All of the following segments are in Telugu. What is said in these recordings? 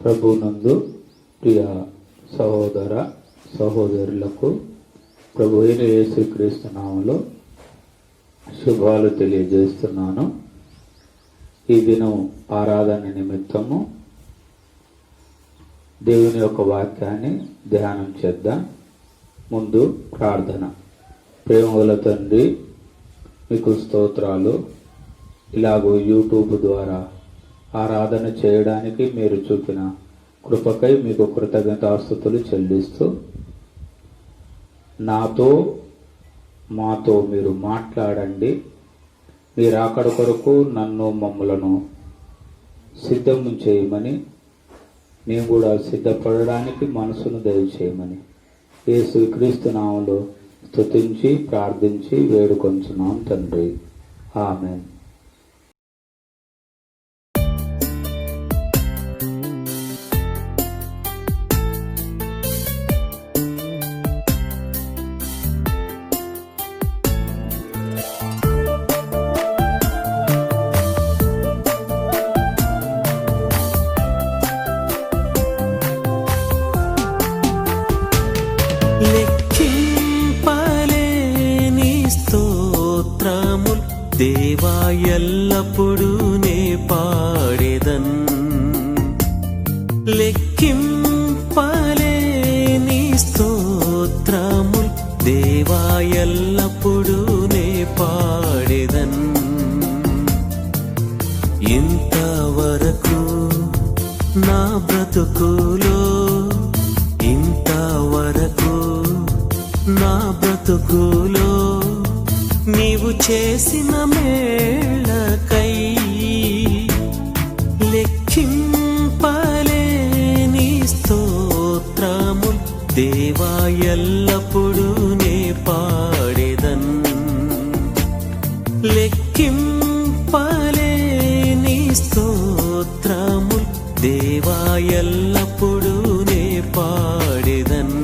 ప్రభునందు ప్రియ సహోదర సహోదరులకు ప్రభు అయిన యేసుక్రీస్తు నామములో శుభాలు తెలియజేస్తున్నాను. ఈ దినం ఆరాధన నిమిత్తము దేవుని యొక్క వాక్యాన్ని ధ్యానం చేద్దాం. ముందు ప్రార్థన. ప్రేమగల తండ్రి, మీకు స్తోత్రాలు. ఇలాగూ యూట్యూబ్ ద్వారా ఆరాధన చేయడానికి మీరు చూపిన కృపకై మీకు కృతజ్ఞతాస్తుతులు చెల్లిస్తూ, నాతో మాతో మీరు మాట్లాడండి. మీరు అక్కడ కొరకు మమ్మలను సిద్ధం చేయమని, మేము కూడా సిద్ధపడడానికి మనసును దయచేయమని యేసుక్రీస్తు నామములో స్తుతించి ప్రార్థించి వేడుకొంచున్నాం తండ్రి. ఆమేన్. లెక్కింపలేని స్తోత్రముల్ దేవా ఎల్లప్పుడూ నే పాడెదన్. లెక్కింపలేని స్తోత్రముల్ దేవా ఎల్లప్పుడూ నే పాడెదన్. ఇంతవరకు నా బ్రతుకులో, ఇంతవరకు నా బ్రతుకులో నీవు చేసిన మేళకై లెక్కింపలేని స్తోత్రముల్ దేవా ఎల్లప్పుడూ నే పాడెదన్. లెక్కింపలేని స్తోత్రముల్ దేవా ఎల్లప్పుడూ నే పాడెదన్.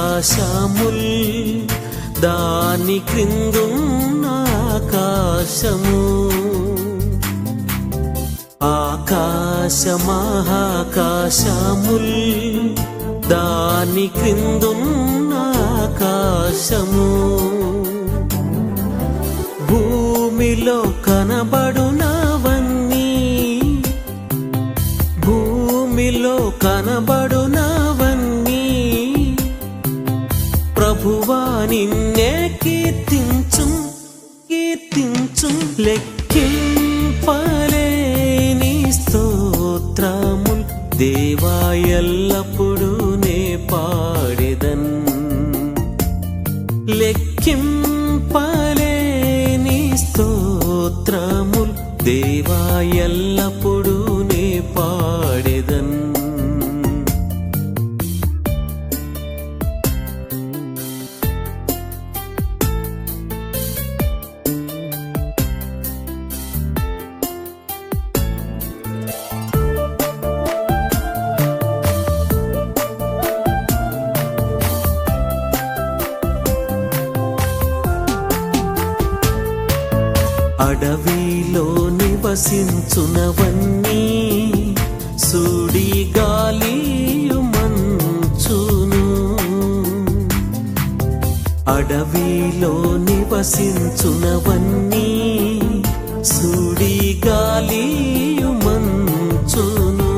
ఆకాశమహాకాశముల్ దాని క్రిందున్న ఆకాశము, ఆకాశమహాకాశముల్ దాని క్రిందున్న ఆకాశము, భూమిలో కనబడునవన్నీ, భూమిలో కనబడునవన్నీ ప్రభువా నిన్నే కీర్తించు, కీర్తించు. లెక్కింపలేని స్తోత్రముల్ దేవా ఎల్లప్పుడూ నే పాడెదన్. లెక్కింపలేని స్తోత్రముల్ దేవా ఎల్లప్పుడూ నే పాడెదన్. అడవిలో నివసించునవన్నీ సుడి గాలియు మంచును, అడవిలో నివసించునవన్నీ సుడి గాలియు మంచును,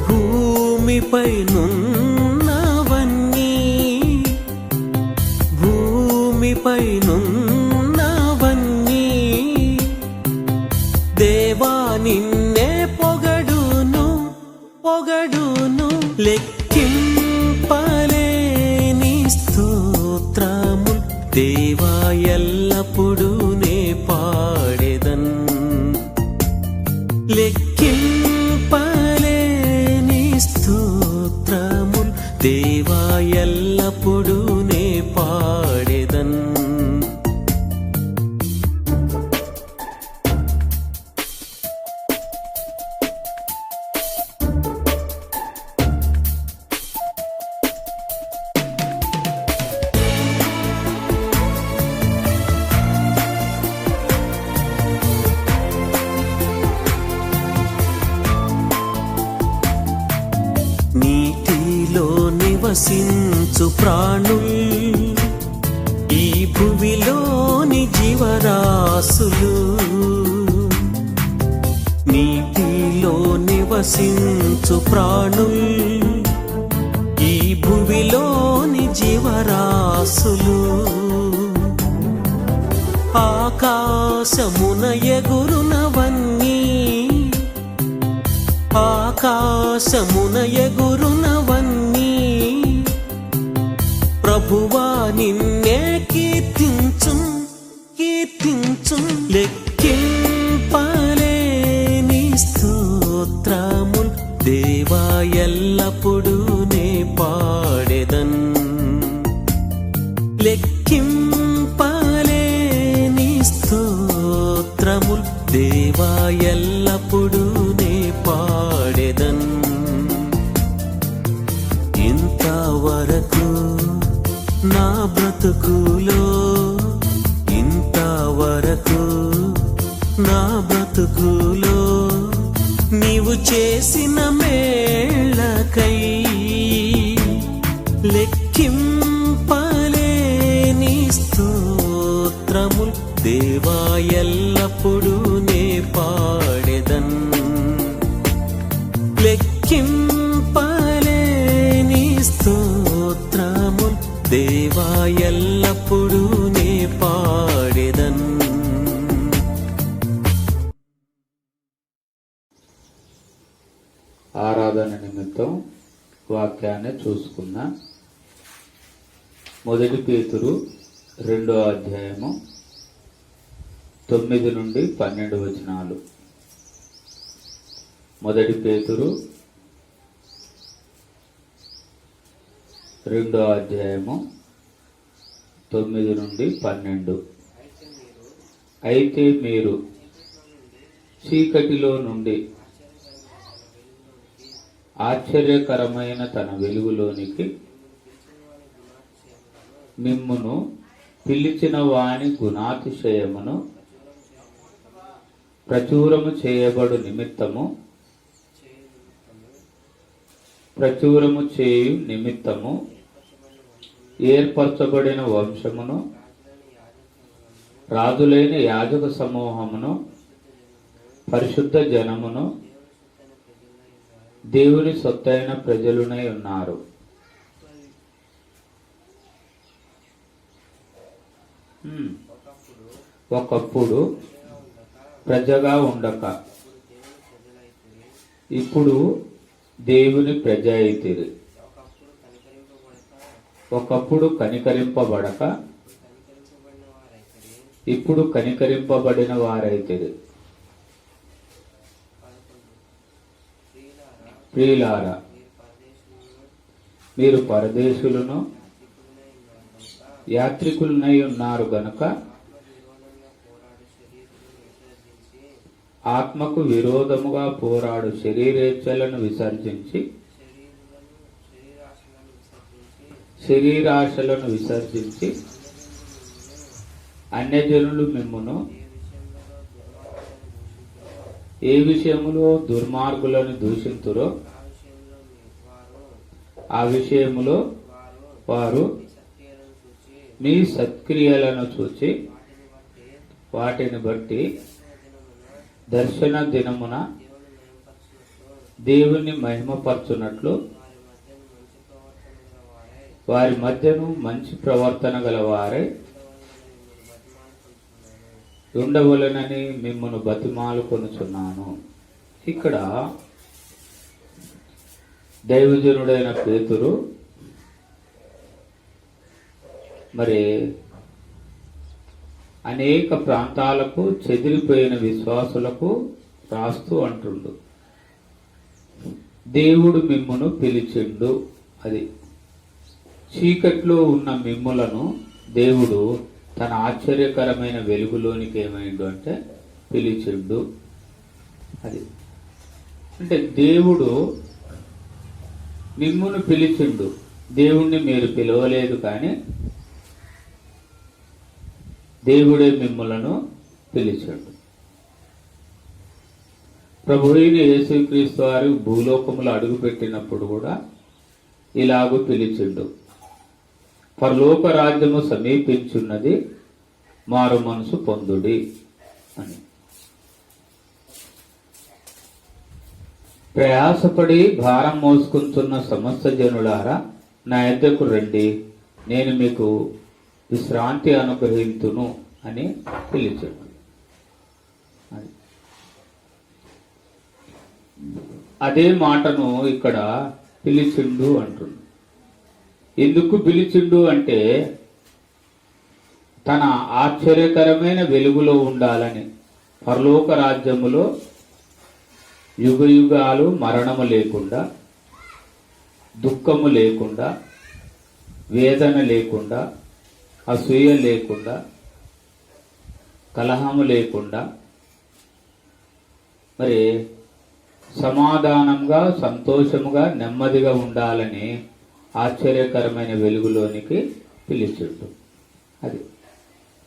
భూమిపై నున్నవన్నీ, భూమిపై దేవా నిన్నే పొగడును, పొగడును. లెక్కింపలేని స్తోత్రముల్ దేవా ఎల్లప్పుడూ నే పాడెదన్. లెక్కింపలేని స్తోత్రముల్ నివసించు ప్రాణుల్ ఈ భువిలోని జీవరాశులు నీటిలో నివసించు ప్రాణుల్ ఈ భువిలోని జీవరాశులు ఆకాశమున ఎగురునవన్నీ ఆకాశమున ఎగురునవన్నీ ప్రభువా నిన్నే కీర్తించుం లెక్కింపలేని స్తోత్రముల్ దేవా ఎల్లప్పుడూ నే పాడెదన్ లెక్కింపలేని స్తోత్రముల్ దేవా ఎల్లప్పుడూ నే పాడెదన్ ఇంతవరకు నా బ్రతుకులో ఇంతవరకు నా బ్రతుకులో నీవు చేసిన మేళ్ళకై లెక్కింపలేని స్తోత్రముల్ దేవా ఎల్లప్పుడూ నే పాడెదన్ లెక్కింపలేని స్తోత్రముల్ దేవా ఎల్లప్పుడూ నే పాడెదన్. ఆరాధన నిమిత్తం వాక్యాన్ని చూసుకుందాం. 1 పేతురు 2వ అధ్యాయము 9 నుండి 12 వచనాలు. 1 పేతురు 2వ అధ్యాయము 9 నుండి 12. అయితే మీరు చీకటిలో నుండి ఆశ్చర్యకరమైన తన వెలుగులోనికి మిమ్మును పిలిచిన వాని గుణాతిశయమును ప్రచురము చేయబడు నిమిత్తము ప్రచురము చేయు నిమిత్తము ఏర్పరచబడిన వంశమును రాజులైన యాజక సమూహమును పరిశుద్ధ జనమును దేవుని సొత్తైన ప్రజలునై ఉన్నారు. ఒకప్పుడు ప్రజగా ఉండక ఇప్పుడు దేవుని ప్రజ అయితిరి. ఒకప్పుడు కనికరింపబడక ఇప్పుడు కనికరింపబడిన వారైతిరి. ప్రియులారా, మీరు పరదేశులను యాత్రికులనై ఉన్నారు గనుక ఆత్మకు విరోధముగా పోరాడు శరీరేచ్ఛలను శరీరాశలను విసర్జించి అన్యజనులు మిమ్మును ఏ విషయములో దుర్మార్గులను దూషింతురో ఆ విషయములో వారు మీ సత్క్రియలను చూచి వాటిని బట్టి దర్శన దినమున దేవుని మహిమపరచునట్లు వారి మధ్యను మంచి ప్రవర్తన గలవారై ఉండవలెనని మిమ్మును బతిమాలుకొనుచున్నాను. ఇక్కడ దైవజనుడైన పేతురు మరి అనేక ప్రాంతాలకు చెదిరిపోయిన విశ్వాసులకు రాస్తూ అంటుండు, దేవుడు మిమ్మును పిలిచిండు. అది చీకట్లో ఉన్న మిమ్ములను దేవుడు తన ఆశ్చర్యకరమైన వెలుగులోనికి ఏమైండు అంటే పిలిచిండు. అది అంటే దేవుడు మిమ్మును పిలిచిండు. దేవుణ్ణి మీరు పిలవలేదు, కానీ దేవుడే మిమ్ములను పిలిచాడు. ప్రభు అయిన యేసుక్రీస్తు వారు భూలోకములో అడుగుపెట్టినప్పుడు కూడా ఇలాగు పిలిచిండు, పరలోక రాజ్యము సమీపించున్నది, మారు మనసు పొందుడి అని. ప్రయాసపడి భారం మోసుకుంటున్న సమస్త జనులారా, నా యొద్దకు రండి, నేను మీకు విశ్రాంతి అనుగ్రహింతును అని పిలిచాడు. అదే మాటను ఇక్కడ పిలిచిండు అంటుంది. ఎందుకు పిలిచిండు అంటే తన ఆశ్చర్యకరమైన వెలుగులో ఉండాలని. పరలోక రాజ్యములో యుగ యుగాలు మరణము లేకుండా, దుఃఖము లేకుండా, వేదన లేకుండా, అసూయ లేకుండా, కలహము లేకుండా, మరి సమాధానంగా, సంతోషముగా, నెమ్మదిగా ఉండాలని ఆశ్చర్యకరమైన వెలుగులోనికి పిలిచిండు. అది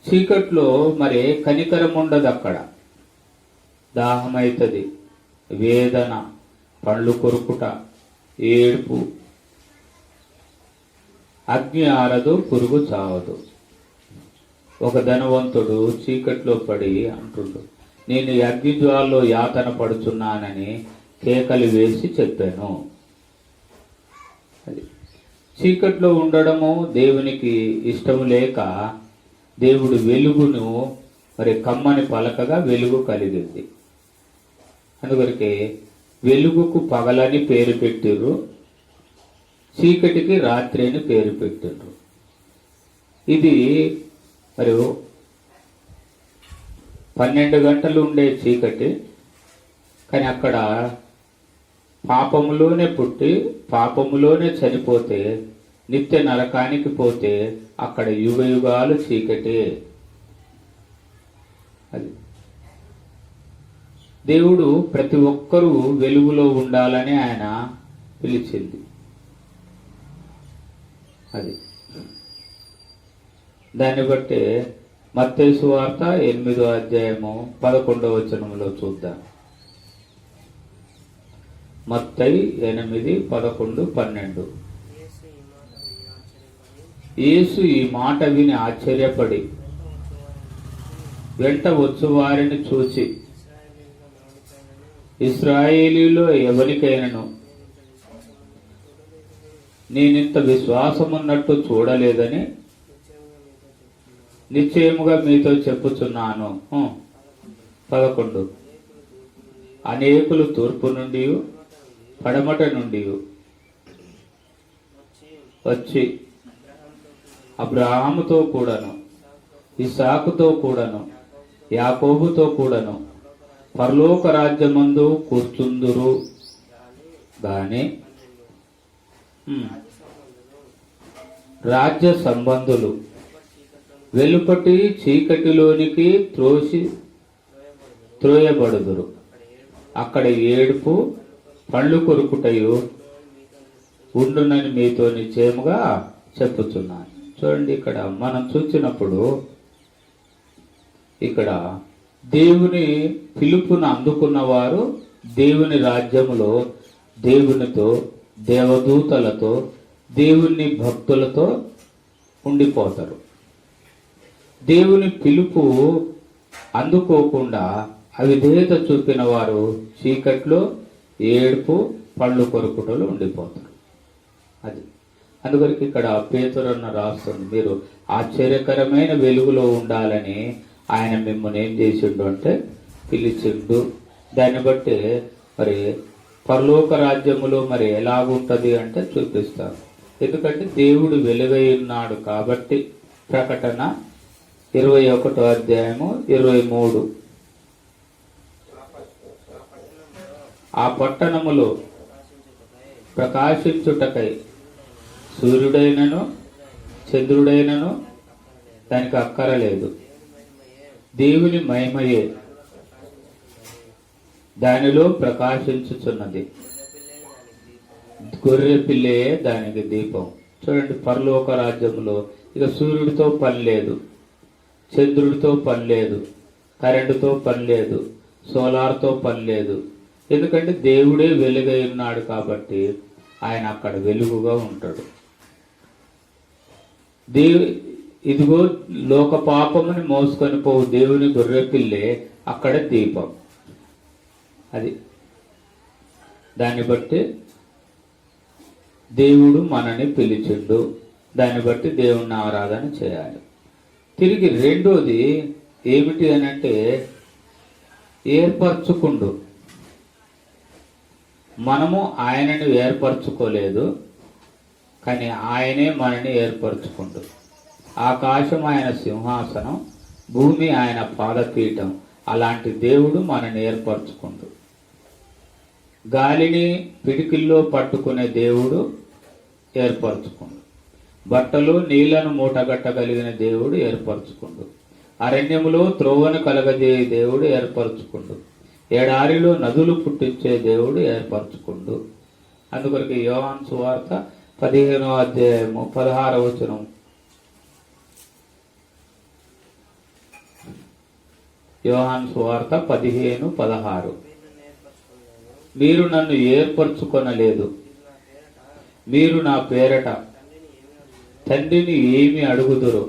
చీకట్లో మరి కనికరం ఉండదు. అక్కడ దాహమైతుంది, వేదన, పండ్లు కొరుకుట, ఏడుపు, అగ్ని ఆరదు, పురుగు చావదు. ఒక ధనవంతుడు చీకట్లో పడి అంటుండు, నేను ఈ అగ్ని జ్వాలలో యాతన పడుచున్నానని కేకలు వేసి చెప్పాను. అది చీకట్లో ఉండడము దేవునికి ఇష్టము లేక దేవుడు వెలుగును మరి కమ్మని పలకగా వెలుగు కలిగింది. అందుకొరకే వెలుగుకు పగలని పేరు పెట్టిర్రు, చీకటికి రాత్రి అని పేరు పెట్టిర్రు. ఇది మరి 12 గంటలు ఉండే చీకటి, కానీ అక్కడ పాపములోనే పుట్టి పాపములోనే చనిపోతే, నిత్య నరకానికి పోతే అక్కడ యుగ యుగాలు చీకటి. అది దేవుడు ప్రతి ఒక్కరూ వెలుగులో ఉండాలని ఆయన పిలిచింది. అది దాన్ని బట్టి మత్తయి సువార్త 8వ అధ్యాయము 11వ వచనంలో చూద్దాం. మత్తయి 8, 11, 12. యేసు ఈ మాట విని ఆశ్చర్యపడి వెంట వచ్చు వారిని చూచి, ఇశ్రాయేలీలో ఎవరికైనాను నేనింత విశ్వాసమున్నట్టు చూడలేదని నిశ్చయముగా మీతో చెప్పుచున్నాను. 11. అనేకులు తూర్పు నుండి పడమట నుండి వచ్చి అబ్రహాముతో కూడాను, ఇస్సాకుతో కూడాను, యాకోబుతో కూడాను పరలోక రాజ్యమందు కూర్చుందురు గాని రాజ్య సంబంధులు వెలుపటి చీకటిలోనికి త్రోయబడుదురు. అక్కడ ఏడుపు, పండ్లు కొరుకుటయు ఉండునని మీతో నిశ్చయముగా చెప్పుచున్నాను. చూడండి, ఇక్కడ మనం చూసినప్పుడు ఇక్కడ దేవుని పిలుపును అందుకున్న వారు దేవుని రాజ్యములో దేవునితో, దేవదూతలతో, దేవుని భక్తులతో ఉండిపోతారు. దేవుని పిలుపు అందుకోకుండా అవిధేయత చూపిన వారు చీకట్లో ఏడుపు, పళ్ళు కొరుకుటలో ఉండిపోతారు. అది అందువరకు ఇక్కడ పేతురన్న రాస్తుంది, మీరు ఆశ్చర్యకరమైన వెలుగులో ఉండాలని ఆయన మిమ్మల్ని ఏం చేసిండు అంటే పిలిచిండు. దాన్ని బట్టి మరి పరలోక రాజ్యములో మరి ఎలాగుంటది అంటే చూపిస్తాను. ఎందుకంటే దేవుడు వెలుగై ఉన్నాడు కాబట్టి. ప్రకటన 21వ అధ్యాయము 23. ఆ పట్టణములో ప్రకాశించుటకై సూర్యుడైనను చంద్రుడైనను దానికి అక్కరలేదు, దేవుని మహిమయే దానిలో ప్రకాశించుచున్నది, గొర్రె పిల్లే దానికి దీపం. చూడండి, పరలోక రాజ్యంలో ఇక సూర్యుడితో పని లేదు, చంద్రుడితో పని లేదు, కరెంటుతో పని లేదు, సోలార్తో పని లేదు. ఎందుకంటే దేవుడే వెలుగై ఉన్నాడు కాబట్టి ఆయన అక్కడ వెలుగుగా ఉంటాడు. ఇదిగో లోక పాపముని మోసుకొని పోవు దేవుని గొర్రెపిల్లే అక్కడ దీపం. అది దాన్ని బట్టి దేవుడు మనని పిలిచిండు, దాన్ని బట్టి దేవుణ్ణి ఆరాధన చేయాలి. తిరిగి రెండోది ఏమిటి అని అంటే ఏర్పరచుకుండు. మనము ఆయనను ఏర్పరచుకోలేదు, కానీ ఆయనే మనని ఏర్పరచుకుండు. ఆకాశం ఆయన సింహాసనం, భూమి ఆయన పాదపీఠం. అలాంటి దేవుడు మనని ఏర్పరచుకుండు. గాలిని పిడికిల్లో పట్టుకునే దేవుడు ఏర్పరచుకుండు. బట్టలు నీళ్లను మూటగట్టగలిగిన దేవుడు ఏర్పరచుకుండు. అరణ్యములో త్రోవను కలగజేయ దేవుడు ఏర్పరచుకుండు. ఎడారిలో నదులు పుట్టించే దేవుడు ఏర్పరచుకుండు. అందుకొరకు యోహాను సువార్త 15వ అధ్యాయము 16వ వచనం. యోహాను సువార్త 15:16. మీరు నన్ను ఏర్పరచుకొనలేదు, మీరు నా పేరట తండ్రిని ఏమి అడుగుదురు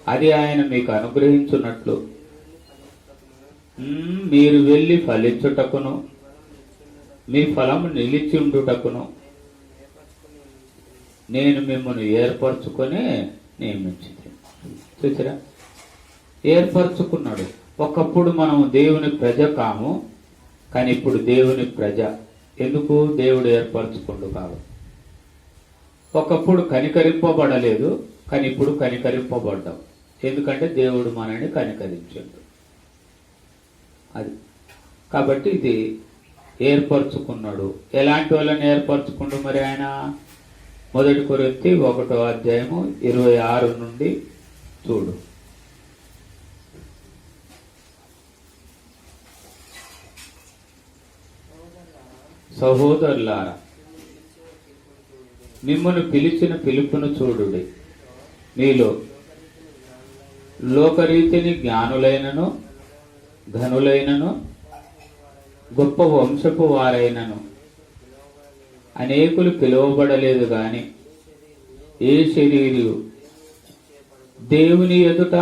అది ఆయన మీకు అనుగ్రహించున్నట్లు మీరు వెళ్ళి ఫలించుటకును మీ ఫలము నిలిచిండుటకును నేను మిమ్మల్ని ఏర్పరచుకొని నియమించింది. చూసారా, ఏర్పరచుకున్నాడు. ఒకప్పుడు మనం దేవుని ప్రజ కాము, కానీ ఇప్పుడు దేవుని ప్రజ. ఎందుకు? దేవుడు ఏర్పరచుకుండు కాబట్టి. ఒకప్పుడు కనికరింపబడలేదు, కానీ ఇప్పుడు కనికరింపబడ్డాం. ఎందుకంటే దేవుడు మనని కనికరించాడు. అది కాబట్టి ఇది ఏర్పరచుకున్నాడు. ఎలాంటి వాళ్ళని ఏర్పరచుకుండు మరి ఆయన? 1 కొరింథీ 1వ అధ్యాయము 26 నుండి చూడు. సహోదరులారా, మిమ్మల్ని పిలిచిన పిలుపును చూడుడి. మీలో లోకరీతిని జ్ఞానులైనను ధనులైనను గొప్ప వంశపు వారైనను అనేకులు పిలువబడలేదు గాని ఏ శరీరు దేవుని ఎదుట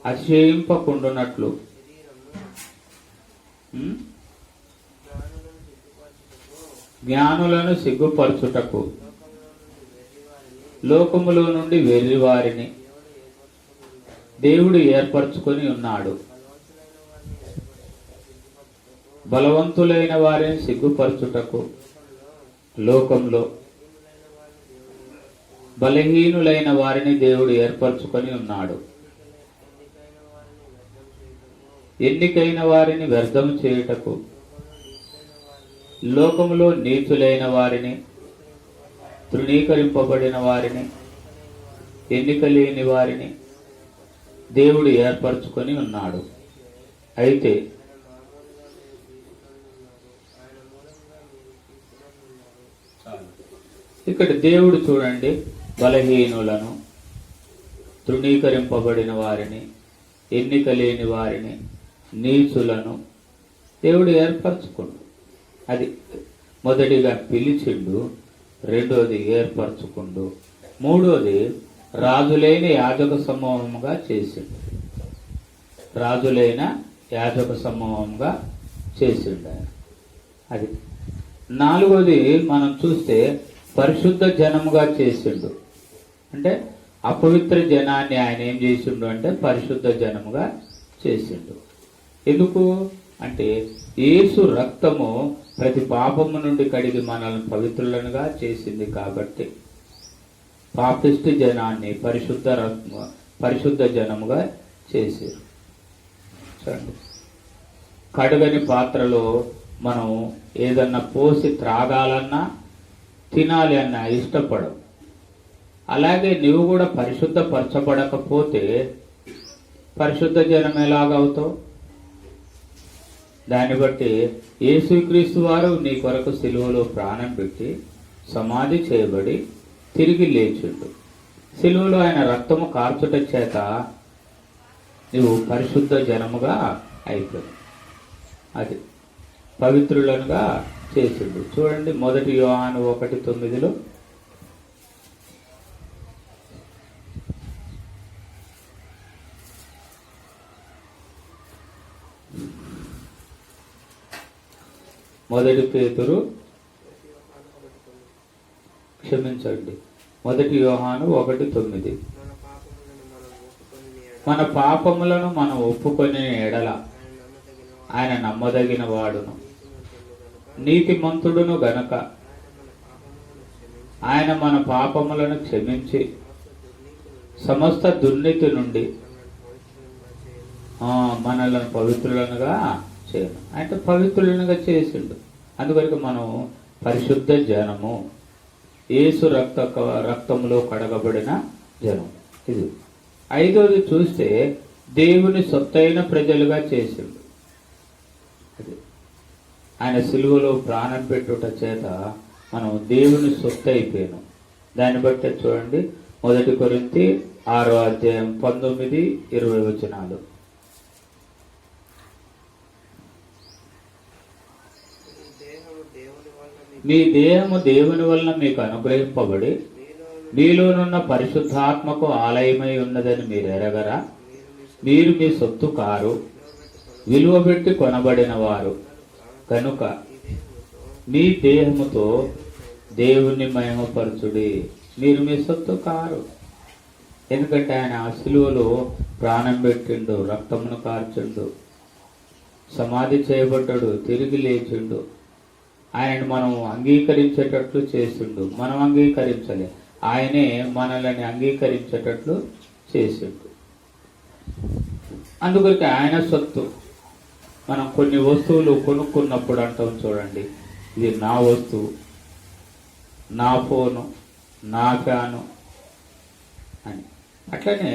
అతిశయింపకుండునట్లు జ్ఞానులను సిగ్గుపరచుటకు లోకములో నుండి వెర్రివారిని దేవుడు ఏర్పరచుకొని ఉన్నాడు. బలవంతులైన వారిని సిగ్గుపరచుటకు లోకంలో బలహీనులైన వారిని దేవుడు ఏర్పరచుకొని ఉన్నాడు. ఎన్నికైన వారిని వ్యర్థము చేయుటకు లోకములో నీచులైన వారిని, తృణీకరింపబడిన వారిని, ఎన్నిక లేని వారిని దేవుడు ఏర్పరచుకొని ఉన్నాడు. అయితే ఇక్కడ దేవుడు చూడండి, బలహీనులను, తృణీకరింపబడిన వారిని, ఎన్నిక లేని వారిని, నీచులను దేవుడు ఏర్పరచుకుండు. అది మొదటిగా పిలిచిండు, రెండోది ఏర్పరచుకుండు, మూడోది రాజులైన యాజక సమూహంగా చేసిండు. రాజులైన యాజక సమూహంగా చేసిండు ఆయన. అది నాలుగోది మనం చూస్తే పరిశుద్ధ జనముగా చేసిండు. అంటే అపవిత్ర జనాన్ని ఆయన ఏం చేసిండు అంటే పరిశుద్ధ జనముగా చేసిండు. ఎందుకు అంటే యేసు రక్తము ప్రతి పాపము నుండి కడిగి మనల్ని పవిత్రులనుగా చేసింది కాబట్టి పాపిష్టి జనాన్ని పరిశుద్ధ జనముగా చేశారు. చూడండి, కడగని పాత్రలో మనం ఏదన్నా పోసి త్రాగాలన్నా తినాలి అన్నా ఇష్టపడవు. అలాగే నీవు కూడా పరిశుద్ధపరచబడకపోతే పరిశుద్ధ జనం ఎలాగవుతావు? దాన్ని బట్టి యేసుక్రీస్తు వారు నీ కొరకు సిలువలో ప్రాణం పెట్టి సమాధి చేయబడి తిరిగి లేచిండు. సిలువలో ఆయన రక్తము కార్చుట చేత నువ్వు పరిశుద్ధ జనముగా అయిపోయావు. అది పవిత్రులనుగా చేసిండు. చూడండి 1 యోహాను 1:9. మొదటి పేతురు క్షమించండి 1 యోహాను 1:9. మన పాపములను మనం ఒప్పుకొని ఎడల ఆయన నమ్మదగిన వాడును నీతిమంతుడును గనక ఆయన మన పాపములను క్షమించి సమస్త దుర్నీతి నుండి మనలను పవిత్రులనుగా చేయను. అంటే పవిత్రులనుగా చేసిండు. అందువరకు మనం పరిశుద్ధ జనము, యేసు రక్తములో కడగబడిన జనం. ఇది 5వది చూస్తే దేవుని సొత్తైన ప్రజలుగా చేసిండు. ఆయన సిలువలో ప్రాణం పెట్టుట చేత మనం దేవుని సొత్తు అయిపోయాను. దాన్ని బట్టి చూడండి 1 కొరింథీ 6:19-20. మీ దేహము దేవుని వలన మీకు అనుగ్రహింపబడి మీలోనున్న పరిశుద్ధాత్మకు ఆలయమై ఉన్నదని మీరు ఎరగరా? మీరు మీ సొత్తు కారు, విలువ పెట్టి కొనబడిన వారు కనుక మీ దేహముతో దేవుణ్ణి మహిమపరచుడి. మీరు మీ సొత్తు కారు. ఎందుకంటే ఆయన ఆ సిలువలో ప్రాణం పెట్టిండు, రక్తమును కార్చిండు, సమాధి చేయబడ్డాడు, తిరిగి లేచిండు. ఆయనను మనం అంగీకరించేటట్లు చేసిండు. మనం అంగీకరించలే, ఆయనే మనల్ని అంగీకరించేటట్లు చేసిండు. అందుకొరికి ఆయన సొత్తు. మనం కొన్ని వస్తువులు కొనుక్కున్నప్పుడు అంటాం చూడండి, ఇది నా వస్తువు, నా ఫోను, నా ఫ్యాను అని. అట్లనే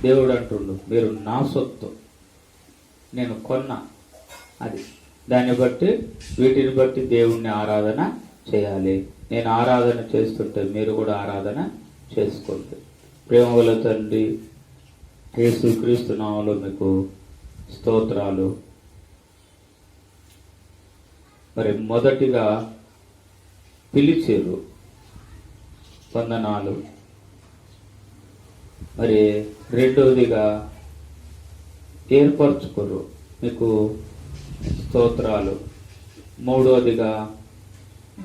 దేవుడు అంటుండు, మీరు నా సొత్తు, నేను కొన్నా. అది దాన్ని బట్టి వీటిని బట్టి దేవుణ్ణి ఆరాధన చేయాలి. నేను ఆరాధన చేస్తుంటే మీరు కూడా ఆరాధన చేసుకోండి. ప్రేమగల తండ్రి యేసుక్రీస్తు నామములో మీకు స్తోత్రాలు. మరి మొదటిగా పిలిచారు, వందనాలు. మరి రెండవదిగా ఏర్పరచుకోరు, మీకు స్తోత్రాలు. మూడవదిగా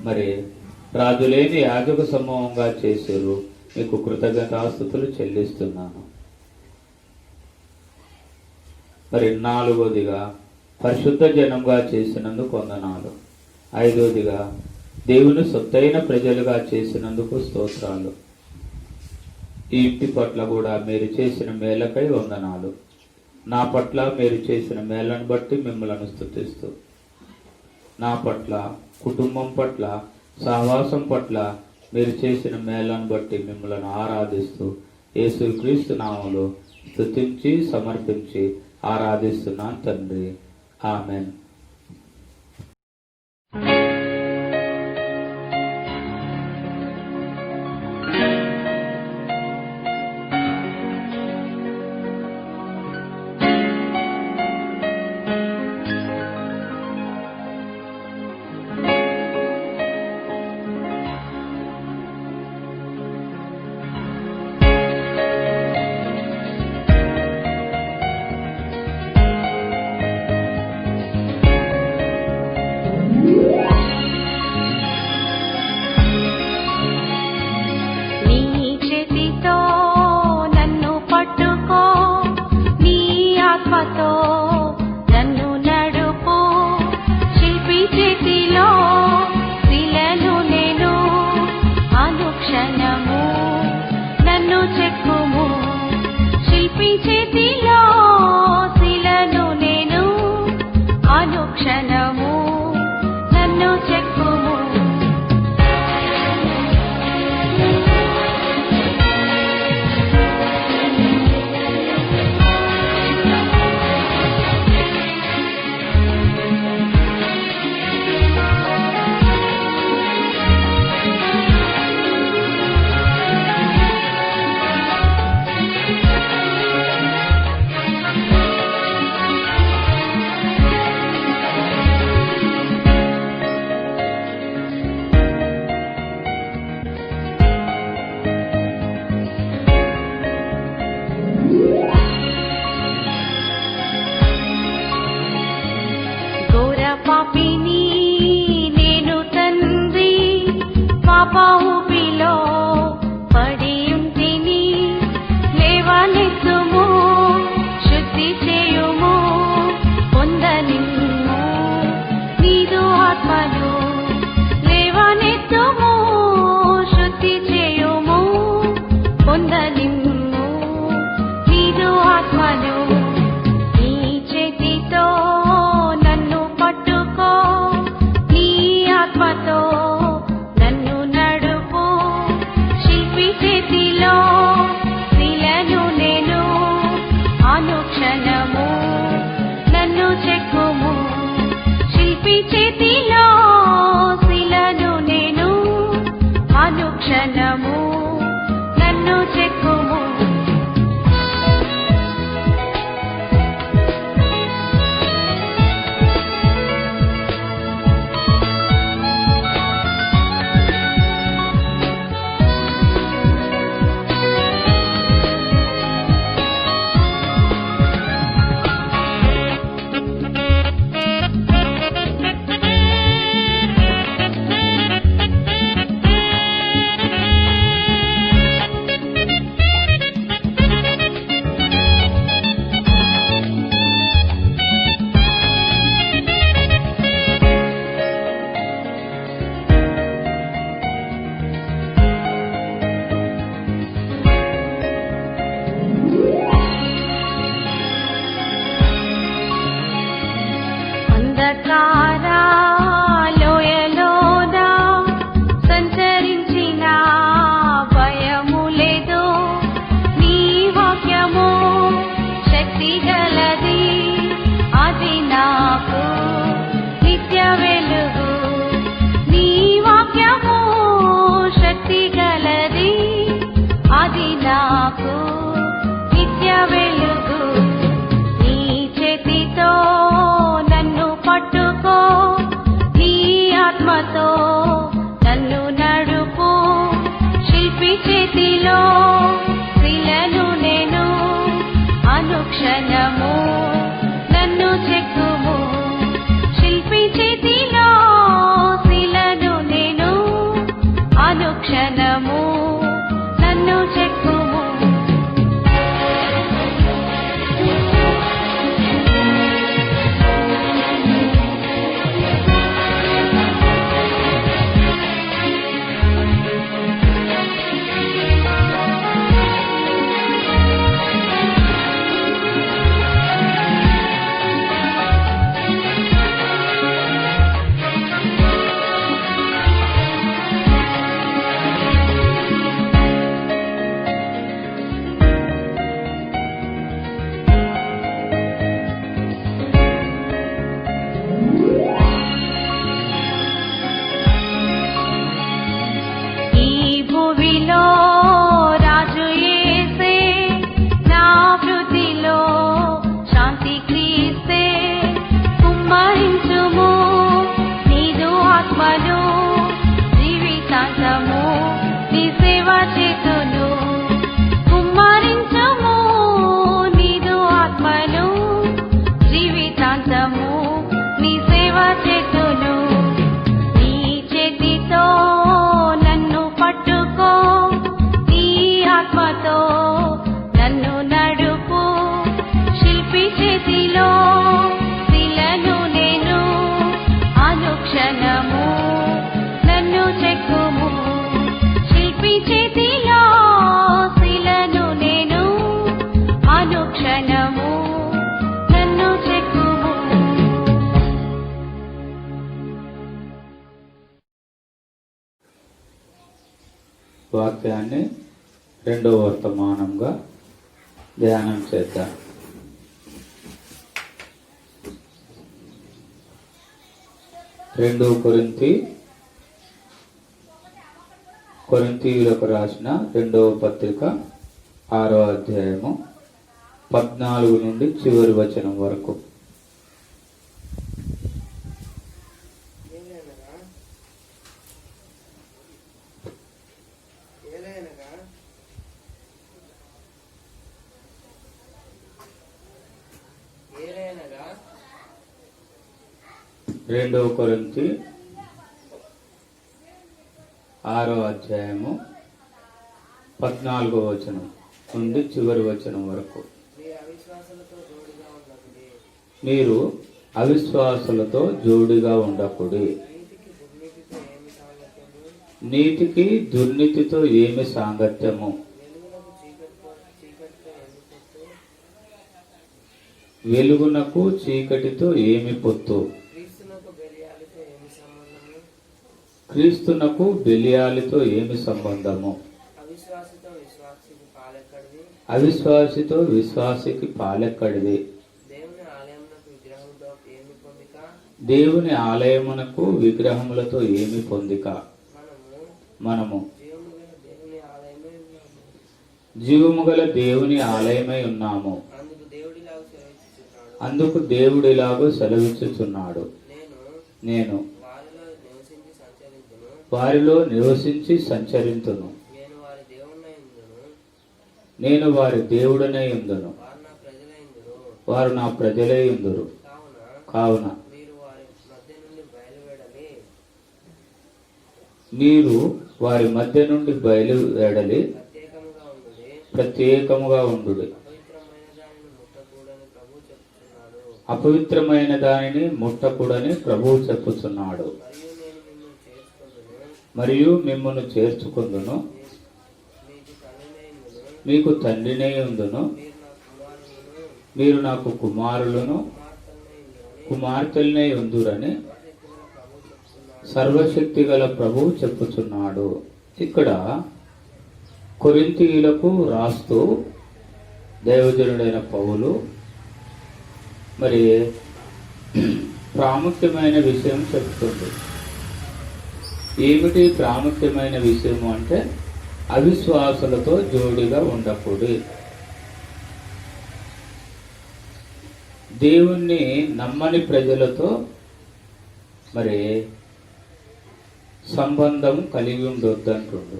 మరి రాజులేని యాజక సమూహంగా చేశారు, మీకు కృతజ్ఞతాస్తుతులు చెల్లిస్తున్నాను. మరి నాలుగవదిగా పరిశుద్ధ జనంగా చేసినందుకు వందనాలు. ఐదవదిగా దేవుని సొత్తైన ప్రజలుగా చేసినందుకు స్తోత్రాలు. ఈ ఇంటి పట్ల కూడా మీరు చేసిన మేలకై వందనాలు. నా పట్ల మీరు చేసిన మేలను బట్టి మిమ్మల్ని స్తుతిస్తూ, నా పట్ల, కుటుంబం పట్ల, సహవాసం పట్ల మీరు చేసిన మేలను బట్టి మిమ్మల్ని ఆరాధిస్తూ యేసుక్రీస్తు నామములో స్తుతించి సమర్పించి ఆరాధిస్తున్నాను తండ్రి. ఆమెన్. పాపిని నేను తండ్రి, పాప ఊపిలో పడి ఉంటిని. లేవనెత్తుము, శుద్ధి చేయుము, పొందనిమ్ము నీదు ఆత్మను. లేవనెత్తుము, శుద్ధి చేయుము, పొందనిమ్ము నీదు ఆత్మను. నీ చేతితో నన్ను పట్టుకో, నీ ఆత్మతో నన్ను నడుపు. శిల్పి చేతిలో శిలను నేను, అనుక్షణము నన్ను చెక్కుము. శిల్పి చేతిలో శిలను నేను, అనుక్షణము నన్ను చెక్కుము. అంధకార లోయలోన సంచరించిన భయము లేదు. నీ వాక్యము శక్తి గలది, అది నాకు నిత్య వెలుగు. నీ వాక్యము శక్తి గలది, అది నాకు నిత్య వెలుగు. నీ చేతితో నన్ను పట్టుకో, నీ ఆత్మతో నన్ను నడుపు. శిల్పి చేతిలో శిలను నేను, అనుక్షణము నన్ను చెక్కుము. శిల్పి చేతిలో శిలను నేను, అనుక్షణము నన్ను చెక్కుము. ఈ భూమిలో రాజు యేసే, నా వృద్ధిలో శాంతి క్రీస్తే. కుమ్మరించుము నీదు ఆత్మను, జీవితాంతము నీ సేవ చేతును. కుమ్మరించుము నీదు ఆత్మను, జీవితాంతము నీ సేవ చేతును. నీ చేతితో నన్ను పట్టుకో, నీ ఆత్మతో నన్ను నడుపు. శిల్పి చేతిలో శిలను నేను, అనుక్షణము నన్ను చెక్కుము. శిల్పి చేతిలో శిలను నేను, అనుక్షణము నన్ను చెక్కుము. వాక్యాన్ని రెండవ వర్తమానంగా ధ్యానం చేద్దాం. కొరింథీయులకు రాసిన రెండవ పత్రిక 6వ అధ్యాయము 14 నుండి చివరి వచనం వరకు. ఏలైనగా 2 కొరింథీ 6వ అధ్యాయము 14వ వచనం నుండి చివరి వచనం వరకు. మీరు అవిశ్వాసులతో జోడిగా ఉండకుడి. నీతికి దుర్నీతితో ఏమి సాంగత్యము? వెలుగునకు చీకటితో ఏమి పొత్తు? క్రీస్తునకు బెలియాలితో ఏమి సంబంధము? అవిశ్వాసితో విశ్వాసికి పాలెక్కడిది? దేవుని ఆలయమునకు విగ్రహములతో ఏమి పొందిక? మనము జీవము గల దేవుని ఆలయమై ఉన్నాము. అందుకు దేవుడిలాగూ సెలవిచ్చుచున్నాడు, నేను వారిలో నివసించి సంచరింతును, నేను వారి దేవుడనై ఉందును, వారు నా ప్రజలై ఉందురు. కావున మీరు వారి మధ్య నుండి బయలువెడలి ప్రత్యేకముగా ఉండుడి. అపవిత్రమైన దానిని ముట్టకూడని ప్రభువు చెప్పుచున్నాడు. మరియు మిమ్మును చేర్చుకుందును, మీకు తండ్రినై ఉందును, మీరు నాకు కుమారులను కుమార్తెలనై ఉందురని సర్వశక్తి గల ప్రభువు చెప్పుచున్నాడు. ఇక్కడ కొరింథీయులకు రాస్తూ దైవజనుడైన పౌలు మరి ప్రాముఖ్యమైన విషయం చెప్తుంది. ఏమిటి ప్రాముఖ్యమైన విషయము అంటే అవిశ్వాసులతో జోడిగా ఉండకూడదు. దేవుణ్ణి నమ్మని ప్రజలతో మరి సంబంధం కలిగి ఉండొద్దు అంటుండు.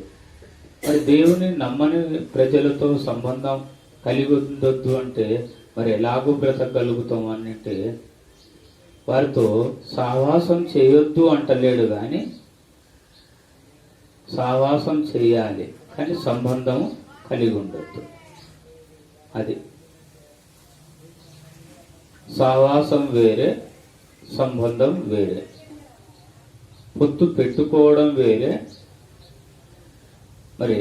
మరి దేవుని నమ్మని ప్రజలతో సంబంధం కలిగి ఉండొద్దు అంటే మరి ఎలాగూ బ్రతకగలుగుతాం అంటే వారితో సావాసం చేయొద్దు అంటలేడు, కానీ సావాసం చేయాలి, కానీ సంబంధం కలిగి ఉండొద్దు. అది సావాసం వేరే, సంబంధం వేరే. పొత్తు పెట్టుకోవడం వేరే, మరి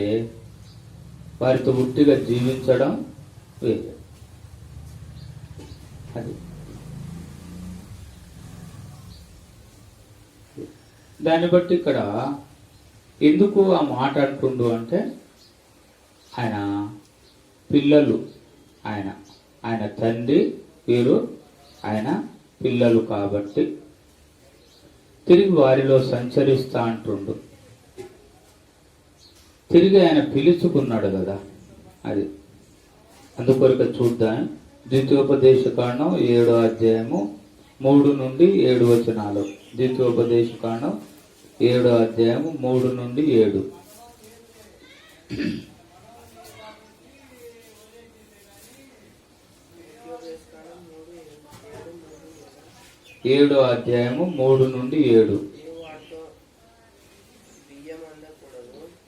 వారితో ఉట్టిగా జీవించడం వేరే. అది దాన్ని బట్టి ఇక్కడ ఎందుకు ఆ మాట అంటుండు అంటే ఆయన పిల్లలు, ఆయన తండ్రి, వీరు ఆయన పిల్లలు కాబట్టి తిరిగి వారిలో సంచరిస్తా అంటుండు. తిరిగి ఆయన పిలుచుకున్నాడు కదా, అది అందుకొరకు చూద్దాం. ద్వితీయోపదేశకాండం 7వ అధ్యాయము 3 నుండి 7 వచనాలు. ద్వితీయోపదేశకాండం 7వ అధ్యాయము 3 నుండి 7. 7వ అధ్యాయము 3 నుండి 7.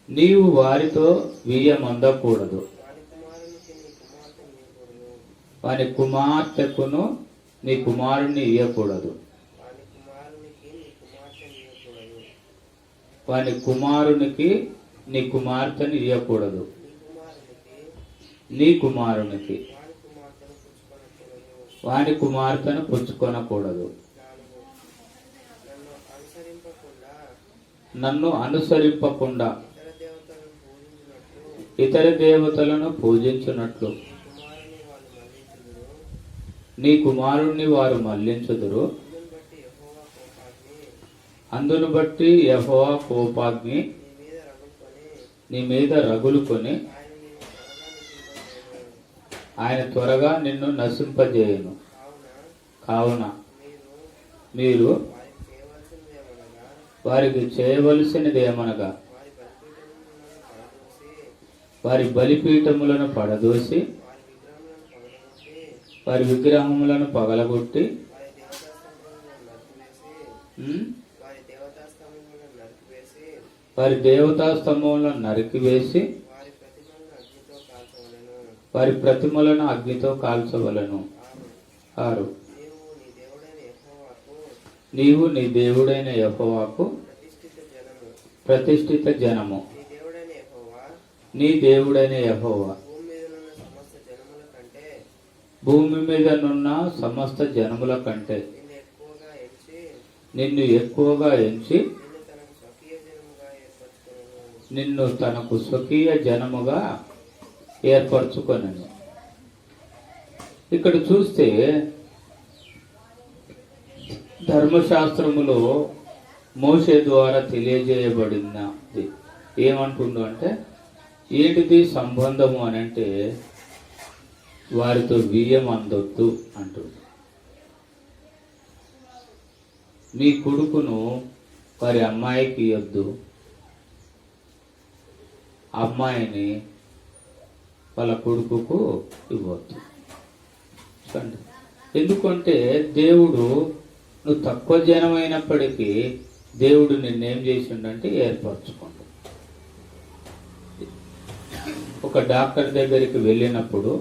నీవు వారితో వియ్యమందకూడదు, వాని కుమార్తెకును నీ కుమారుణ్ణి ఇయ్యకూడదు, వాని కుమారునికి నీ కుమార్తెని ఇయ్యకూడదు, నీ కుమారునికి వాని కుమార్తెను పుచ్చుకొనకూడదు. నన్ను అనుసరింపకుండా ఇతర దేవతలను పూజించున్నట్లు నీ కుమారుణ్ణి వారు మళ్లించుదురు. అందును బట్టి యెహోవా కోపాగ్ని నీ మీద రగులుకొని ఆయన త్వరగా నిన్ను నశింపజేయును. కావున మీరు వారికి చేయవలసినదేమనగా వారి బలిపీఠములను పడదోసి వారి విగ్రహములను పగలగొట్టి ఉమ్? వారి దేవతా స్తంభములను నరికివేసి వారి దేవతా స్తంభములను నరికివేసి వారి ప్రతిమలను అగ్నితో కాల్చవలెను. వారి ప్రతిమలను అగ్నితో కాల్చవలను. 6. నీవు నీ దేవుడైన నీవు నీ దేవుడైన యెహోవాకు యెహోవాకు ప్రతిష్ఠిత జనము. ప్రతిష్ఠిత జనము. నీ దేవుడైన యెహోవా నీ దేవుడైన యెహోవా భూమి మీదనున్న సమస్త జనముల భూమి మీదనున్న సమస్త జనముల కంటే కంటే నిన్ను ఎక్కువగా ఎంచి నిన్ను ఎక్కువగా ఎంచి నిన్ను తనకు స్వకీయ జనముగా ఏర్పరచుకొనెను. ఇక్కడ చూస్తే ధర్మశాస్త్రములో మోషే ద్వారా తెలియజేయబడినది ఏమంటుండు అంటే ఏంటిది సంబంధము అని అంటే వారితో బియ్యం అందొద్దు అంటుంది. మీ కొడుకును వారి అమ్మాయికి ఇవ్వద్దు, అమ్మాయిని వాళ్ళ కొడుకుకు ఇవ్వద్దు. చూడండి, ఎందుకంటే దేవుడు నువ్వు తక్కువ జనమైనప్పటికీ దేవుడు నిన్నేం చేసిండంటే ఏర్పరచుకోండి. ఒక డాక్టర్ దగ్గరికి వెళ్ళినప్పుడు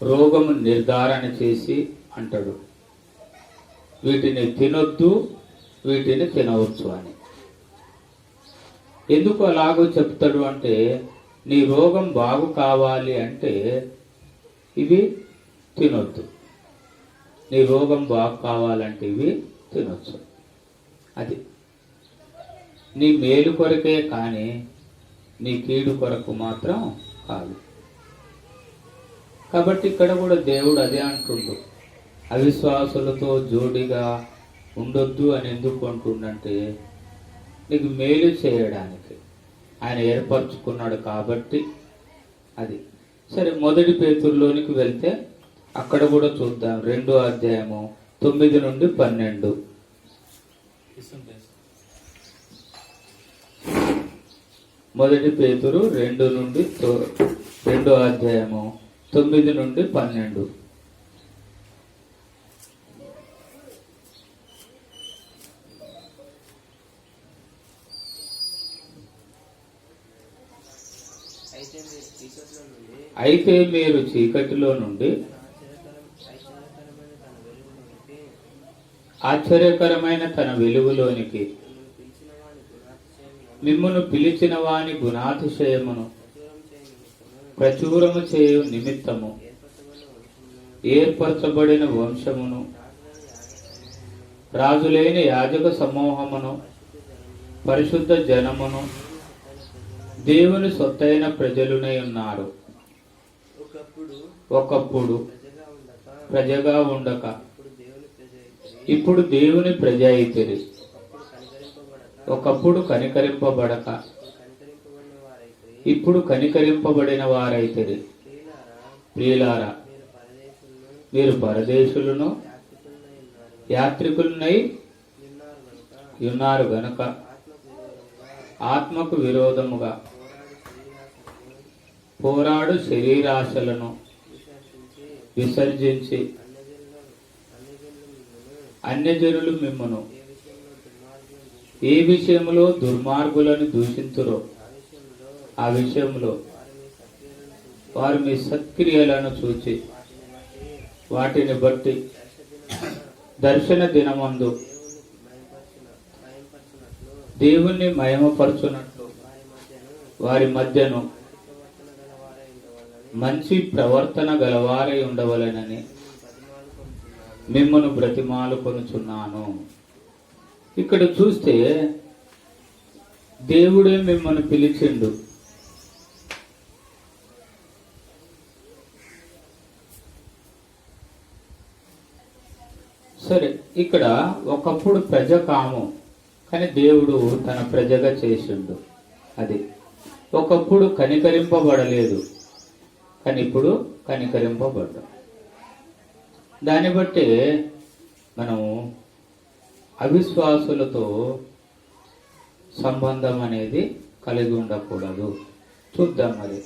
రోగము నిర్ధారణ చేసి అంటాడు వీటిని తినొద్దు, వీటిని తినవచ్చు అని. ఎందుకు అలాగో చెప్తాడు అంటే నీ రోగం బాగు కావాలి అంటే ఇవి తినొద్దు, నీ రోగం బాగు కావాలంటే ఇవి తినొచ్చు. అది నీ మేలు కొరకే కానీ నీ కీడు కొరకు మాత్రం కాదు. కాబట్టి ఇక్కడ కూడా దేవుడు అదే అంటుండు, అవిశ్వాసులతో జోడిగా ఉండొద్దు అని ఎందుకు అంటుండంటే నీకు మేలు చేయడానికి ఆయన ఏర్పరచుకున్నాడు కాబట్టి. అది సరే, 1 పేతురులోనికి వెళ్తే అక్కడ కూడా చూద్దాం. 2వ అధ్యాయము 9 నుండి 12. 1 పేతురు 2 నుండి 2వ అధ్యాయము 9 నుండి 12. అయితే మీరు చీకటిలో నుండి అయితే మీరు చీకటిలో నుండి ఆశ్చర్యకరమైన తన వెలుగులోనికి మిమ్మును పిలిచిన వాని గుణాతిశయమును ప్రచురం చేయు నిమిత్తము ఏర్పరచబడిన వంశమును రాజులైన యాజక సమూహమును పరిశుద్ధ జనమును దేవుని సొత్తైన ప్రజలునై ఉన్నారు. ఒకప్పుడు ప్రజగా ఉండక ఇప్పుడు దేవుని ప్రజ అయితిరి. ఒకప్పుడు కనికరింపబడక ఇప్పుడు కనికరింపబడిన వారైతిరి. ప్రియులారా, మీరు పరదేశులను యాత్రికులనై ఉన్నారు గనుక ఆత్మకు విరోధముగా పోరాడు శరీరాశలను విసర్జించి అన్యజనులు మిమ్మును ఏ విషయములో దుర్మార్గులను దూషింతురో ఆ విషయంలో వారు మీ సత్క్రియలను చూచి వాటిని బట్టి దర్శన దినమందు దేవుణ్ణి మహిమపరచునట్లు వారి మధ్యను మంచి ప్రవర్తన గలవారై ఉండవలెనని మిమ్మను బ్రతిమాలు కొనుచున్నాను. ఇక్కడ చూస్తే దేవుడే మిమ్మల్ని పిలిచిండు. సరే, ఇక్కడ ఒకప్పుడు ప్రజ కాము కానీ దేవుడు తన ప్రజగా చేసిండు. అది ఒకప్పుడు కనికరింపబడలేదు కానీ ఇప్పుడు కనికరింపబడ్డాం. దాన్ని బట్టి మనము అవిశ్వాసులతో సంబంధం అనేది కలిగి ఉండకూడదు. చూద్దాం మరి.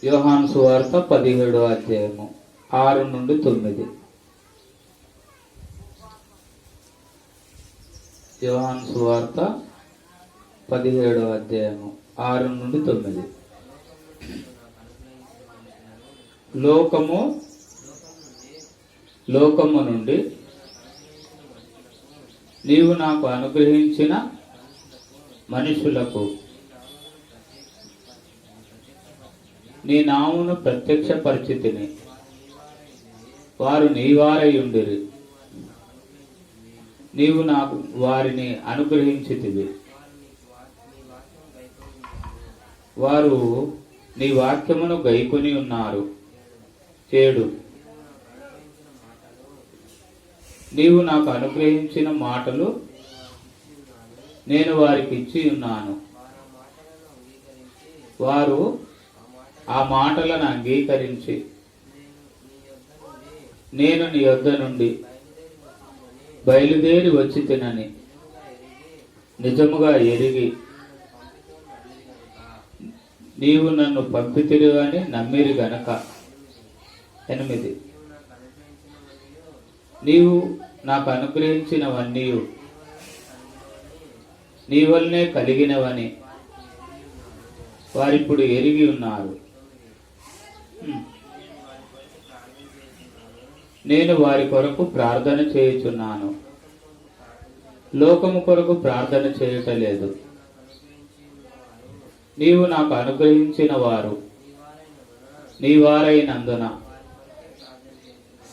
యోహాను సువార్త 17వ అధ్యాయము 6 నుండి 9. యోహాను సువార్త 17వ అధ్యాయము 6 నుండి 9. లోకము నుండి నీవు నాకు అనుగ్రహించిన మనుషులకు నీ నామును ప్రత్యక్షపరిచితిని, వారు నీవారై ఉండిరి. నీవు నాకు వారిని అనుగ్రహించితివి, వారు నీ వాక్యమును గైకొని ఉన్నారు. 7 నీవు నాకు అనుగ్రహించిన మాటలు నేను వారికి ఇచ్చి ఉన్నాను, వారు ఆ మాటలను అంగీకరించి నేను నీ యొద్ద నుండి బయలుదేరి వచ్చి తినని నిజముగా ఎరిగి నీవు నన్ను పంపితిరు అని నమ్మిరి గనక. 8 నీవు నాకు అనుగ్రహించినవన్నీ నీ వల్లనే కలిగినవని వారిప్పుడు ఎరిగి ఉన్నారు. నేను వారి కొరకు ప్రార్థన చేయుచున్నాను, లోకము కొరకు ప్రార్థన చేయటలేదు. నీవు నాకు అనుగ్రహించిన వారు నీ వారైనందున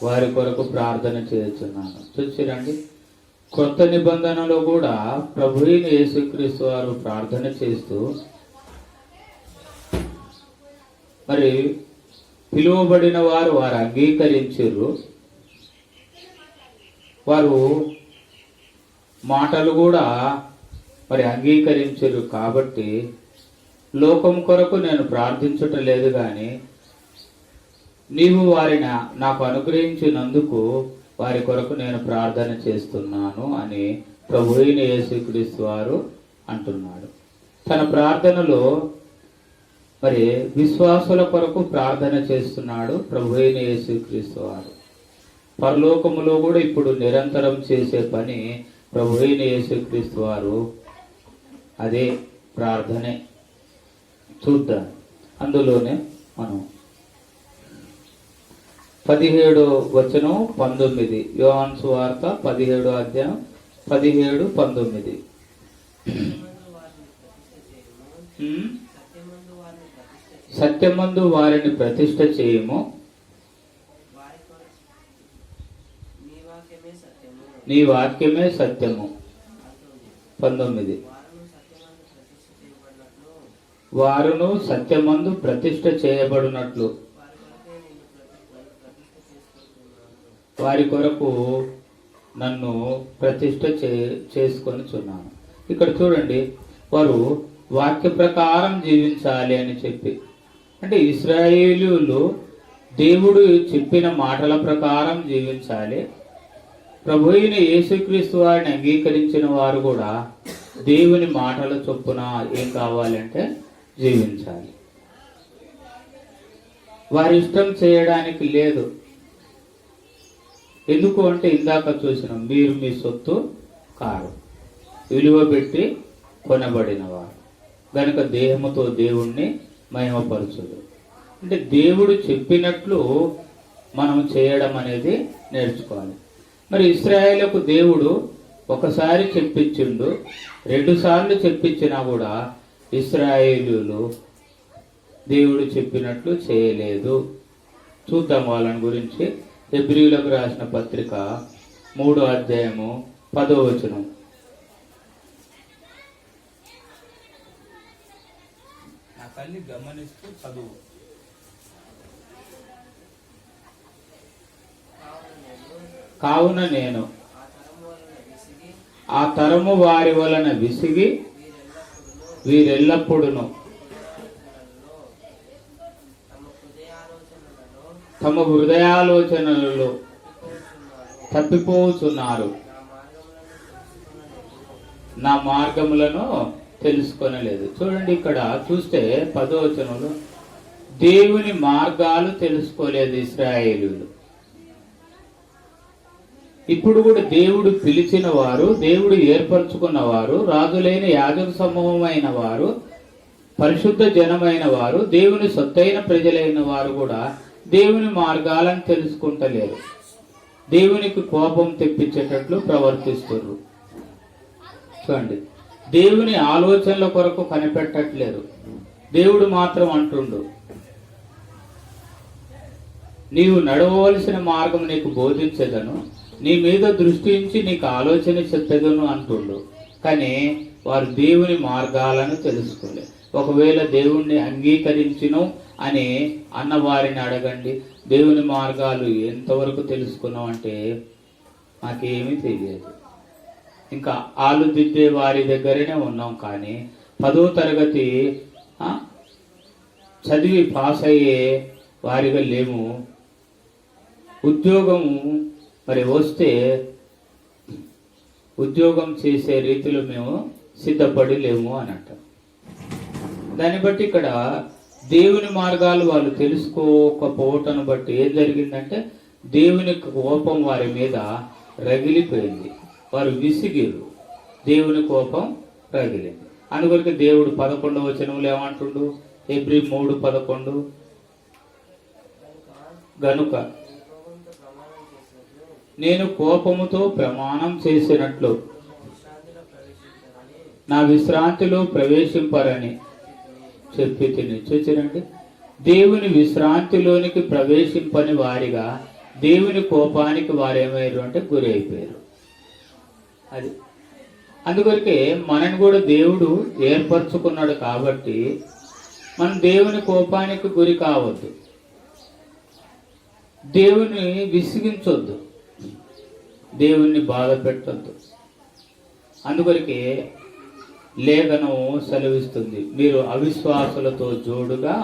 వారి కొరకు ప్రార్థన చేయుచున్నాను. చూసిరండి, కొత్త నిబంధనలో కూడా ప్రభువైన యేసుక్రీస్తు వారు ప్రార్థన చేస్తూ మరి పిలువబడిన వారు అంగీకరించారు. వారు మాటలు కూడా మరి అంగీకరించారు. కాబట్టి లోకం కొరకు నేను ప్రార్థించటం లేదు, కానీ నీవు వారిని నాకు అనుగ్రహించినందుకు వారి కొరకు నేను ప్రార్థన చేస్తున్నాను అని ప్రభువైన యేసుక్రీస్తు వారు అంటున్నాడు. తన ప్రార్థనలో మరి విశ్వాసుల కొరకు ప్రార్థన చేస్తున్నాడు ప్రభువైన యేసుక్రీస్తు వారు. పరలోకములో కూడా ఇప్పుడు నిరంతరం చేసే పని ప్రభువైన యేసుక్రీస్తు వారు అదే ప్రార్థనే. చూద్దాం. అందులోనే మనం 17వ వచనం 19, యోహాను సువార్త 17వ అధ్యాయం 17, 19. సత్యమందు వారిని ప్రతిష్ఠ చేయము, నీ వాక్యమే సత్యము. 19 వారును సత్యమందు ప్రతిష్ఠ చేయబడినట్లు వారి కొరకు నన్ను ప్రతిష్ఠ చేసుకొనిచున్నాను. ఇక్కడ చూడండి, వారు వాక్య ప్రకారం జీవించాలి అని చెప్పి, అంటే ఇశ్రాయేలీయులు దేవుడు చెప్పిన మాటల ప్రకారం జీవించాలి. ప్రభువైన యేసుక్రీస్తు వారిని అంగీకరించిన వారు కూడా దేవుని మాటల చొప్పున ఏం కావాలంటే జీవించాలి. వారి ఇష్టం చేయడానికి లేదు. ఎందుకు అంటే ఇందాక చూసినాం, మీరు మీ సొత్తు కారు, విలువ పెట్టి కొనబడిన వారు గనుక దేహముతో దేవుణ్ణి మహిమపరచుడు. అంటే దేవుడు చెప్పినట్లు మనం చేయడం అనేది నేర్చుకోవాలి. మరి ఇశ్రాయేలుకు దేవుడు ఒకసారి చెప్పించిండు, 2 సార్లు చెప్పించినా కూడా ఇశ్రాయేలీయులు దేవుడు చెప్పినట్లు చేయలేదు. చూద్దాం వాళ్ళని గురించి. హెబ్రీయులకు రాసిన పత్రిక 3వ అధ్యాయము 10వ వచనం. నా తల్లి గమనిస్తూ చదువు. కావున నేను ఆ తరము వారి వలన విసిగి వీరెల్లప్పుడును తమ హృదయాలోచనలలో తప్పిపోతున్నారు, నా మార్గములను తెలుసుకొనలేదు. చూడండి, ఇక్కడ చూస్తే 10వ వచనంలో దేవుని మార్గాలు తెలుసుకోలేదు ఇశ్రాయేలీయులు. ఇప్పుడు కూడా దేవుడు పిలిచిన వారు, దేవుడు ఏర్పరచుకున్న వారు, రాజులైన యాజక సమూహమైన వారు, పరిశుద్ధ జనమైన వారు, దేవుని సొత్తైన ప్రజలైన వారు కూడా దేవుని మార్గాలను తెలుసుకుంటలేరు. దేవునికి కోపం తెప్పించేటట్లు ప్రవర్తిస్తున్నారు. చూడండి, దేవుని ఆలోచనల కొరకు కనిపెట్టట్లేరు. దేవుడు మాత్రం అంటుండు, నీవు నడవవలసిన మార్గం నీకు బోధించదను, నీ మీద దృష్టి ఉంచి నీకు ఆలోచన చెప్పేదను అంటుండు. కానీ వారు దేవుని మార్గాలను తెలుసుకోలేదు. ఒకవేళ దేవుణ్ణి అంగీకరించును అని అన్న వారిని అడగండి, దేవుని మార్గాలు ఎంతవరకు తెలుసుకున్నాం అంటే మాకేమీ తెలియదు. ఇంకా ఆలు దిద్దే వారి దగ్గరనే ఉన్నాం. కానీ 10వ తరగతి చదివి పాస్ అయ్యే వారిగా లేము. ఉద్యోగము మరి వస్తే ఉద్యోగం చేసే రీతిలో మేము సిద్ధపడి లేము అని అంటాం. దాన్ని బట్టి ఇక్కడ దేవుని మార్గాలు వాళ్ళు తెలుసుకోకపోవటను బట్టి ఏం జరిగిందంటే దేవుని కోపం వారి మీద రగిలిపోయింది. వారు విసిగిరు, దేవుని కోపం రగిలింది. అందుకొరకు దేవుడు 11వ వచనంలో ఏమంటుండు? హెబ్రీ 3:11, గనుక నేను కోపముతో ప్రమాణం చేసినట్లు నా విశ్రాంతిలో ప్రవేశింపరని చెప్పి తిని. చూచిరండి, దేవుని విశ్రాంతిలోనికి ప్రవేశింపని వారిగా దేవుని కోపానికి వారేమయ్యారు అంటే గురి అయిపోయారు. అది అందుకొరకే మనని కూడా దేవుడు ఏర్పరచుకున్నాడు కాబట్టి మనం దేవుని కోపానికి గురి కావద్దు, దేవుని విసిగించొద్దు, దేవుణ్ణి బాధ పెట్టొద్దు. అందుకొరకే లేఖనం సెలవిస్తుంది, మీరు అవిశ్వాసులతో జోడుగా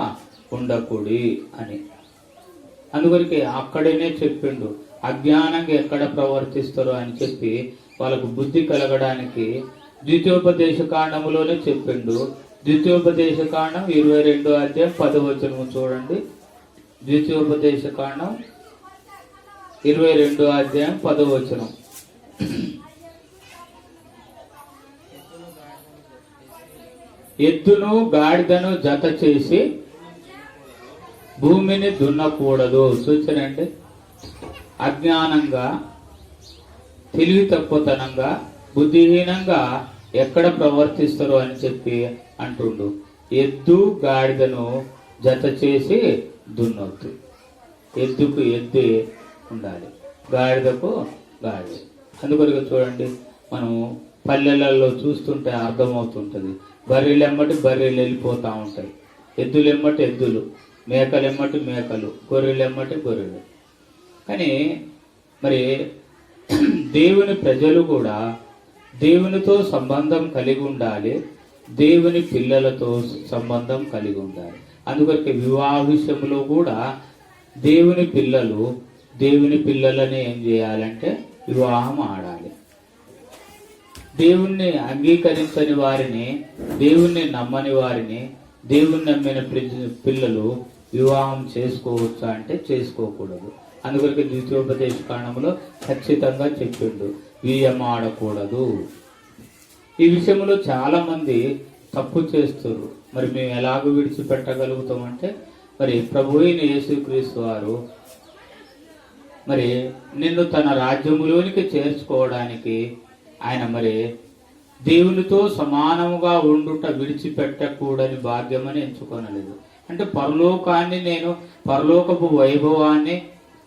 ఉండకూడి అని. అందుకొరకే అక్కడనే చెప్పిండు, అజ్ఞానంగా ఎక్కడ ప్రవర్తిస్తారో అని చెప్పి వాళ్ళకు బుద్ధి కలగడానికి ద్వితీయోపదేశ కాండములోనే చెప్పిండు. ద్వితీయోపదేశ కాండం 22వ అధ్యాయం 10వ వచనం చూడండి. ద్వితీయోపదేశ కాండం 22వ అధ్యాయం 10వ వచనం. ఎద్దును గాడిదను జత చేసి భూమిని దున్నకూడదు. సూచన అంటే అజ్ఞానంగా, తెలివి తక్కువతనంగా, బుద్ధిహీనంగా ఎక్కడ ప్రవర్తిస్తారు అని చెప్పి అంటుండు. ఎద్దు గాడిదను జత చేసి దున్నొద్దు. ఎద్దుకు ఎద్దే ఉండాలి, గాడిదకు గాడిద. అందుకొరకు చూడండి, మనం పల్లెలలో చూస్తుంటే అర్థమవుతుంటుంది. బర్రెలెమ్మటి బర్రెలు వెళ్ళిపోతూ ఉంటాయి, ఎద్దులెమ్మటి ఎద్దులు, మేకలెమ్మటి మేకలు, గొర్రెలెమ్మటి గొర్రెలు. కానీ మరి దేవుని ప్రజలు కూడా దేవునితో సంబంధం కలిగి ఉండాలి, దేవుని పిల్లలతో సంబంధం కలిగి ఉండాలి. అందుకొరకు వివాహ విషయంలో కూడా దేవుని పిల్లలు దేవుని పిల్లలని ఏం చేయాలంటే వివాహం ఆడాలి. దేవుణ్ణి అంగీకరించని వారిని, దేవుణ్ణి నమ్మని వారిని, దేవుణ్ణి నమ్మిన పిల్లలు వివాహం చేసుకోవచ్చా అంటే చేసుకోకూడదు. అందుకొరకు ద్వితీయోపదేశ కాండంలో ఖచ్చితంగా చెప్పిండు, వియ్యం ఆడకూడదు. ఈ విషయంలో చాలా మంది తప్పు చేస్తారు. మరి మేము ఎలాగో విడిచిపెట్టగలుగుతామంటే, మరి ప్రభువైన యేసుక్రీస్తు వారు మరి నిన్ను తన రాజ్యములోనికి చేర్చుకోవడానికి ఆయన మరి దేవునితో సమానముగా ఉండుట విడిచిపెట్టకూడని భాగ్యమని ఎంచుకోనలేదు. అంటే పరలోకాన్ని, నేను పరలోకపు వైభవాన్ని,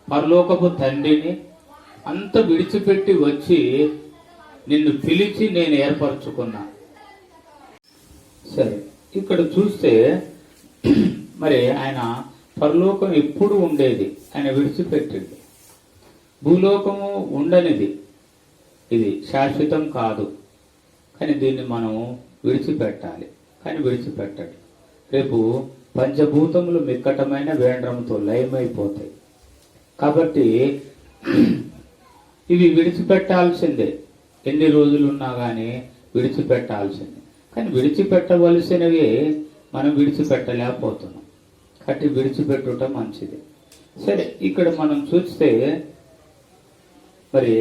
పరలోకపు తండ్రిని అంత విడిచిపెట్టి వచ్చి నిన్ను పిలిచి నేను ఏర్పరచుకున్నా. సరే, ఇక్కడ చూస్తే మరి ఆయన పరలోకం ఎప్పుడు ఉండేది, ఆయన విడిచిపెట్టింది. భూలోకము ఉండనిది, ఇది శాశ్వతం కాదు. కానీ దీన్ని మనం విడిచిపెట్టాలి, కానీ విడిచిపెట్టాలి. రేపు పంచభూతములు మిక్కటమైన వేండ్రంతో లయమైపోతాయి. కాబట్టి ఇవి విడిచిపెట్టాల్సిందే. ఎన్ని రోజులు ఉన్నా కానీ విడిచిపెట్టాల్సిందే. కానీ విడిచిపెట్టవలసినవి మనం విడిచిపెట్టలేకపోతున్నాం. కాబట్టి విడిచిపెట్టుట మంచిది. సరే, ఇక్కడ మనం చూస్తే మరి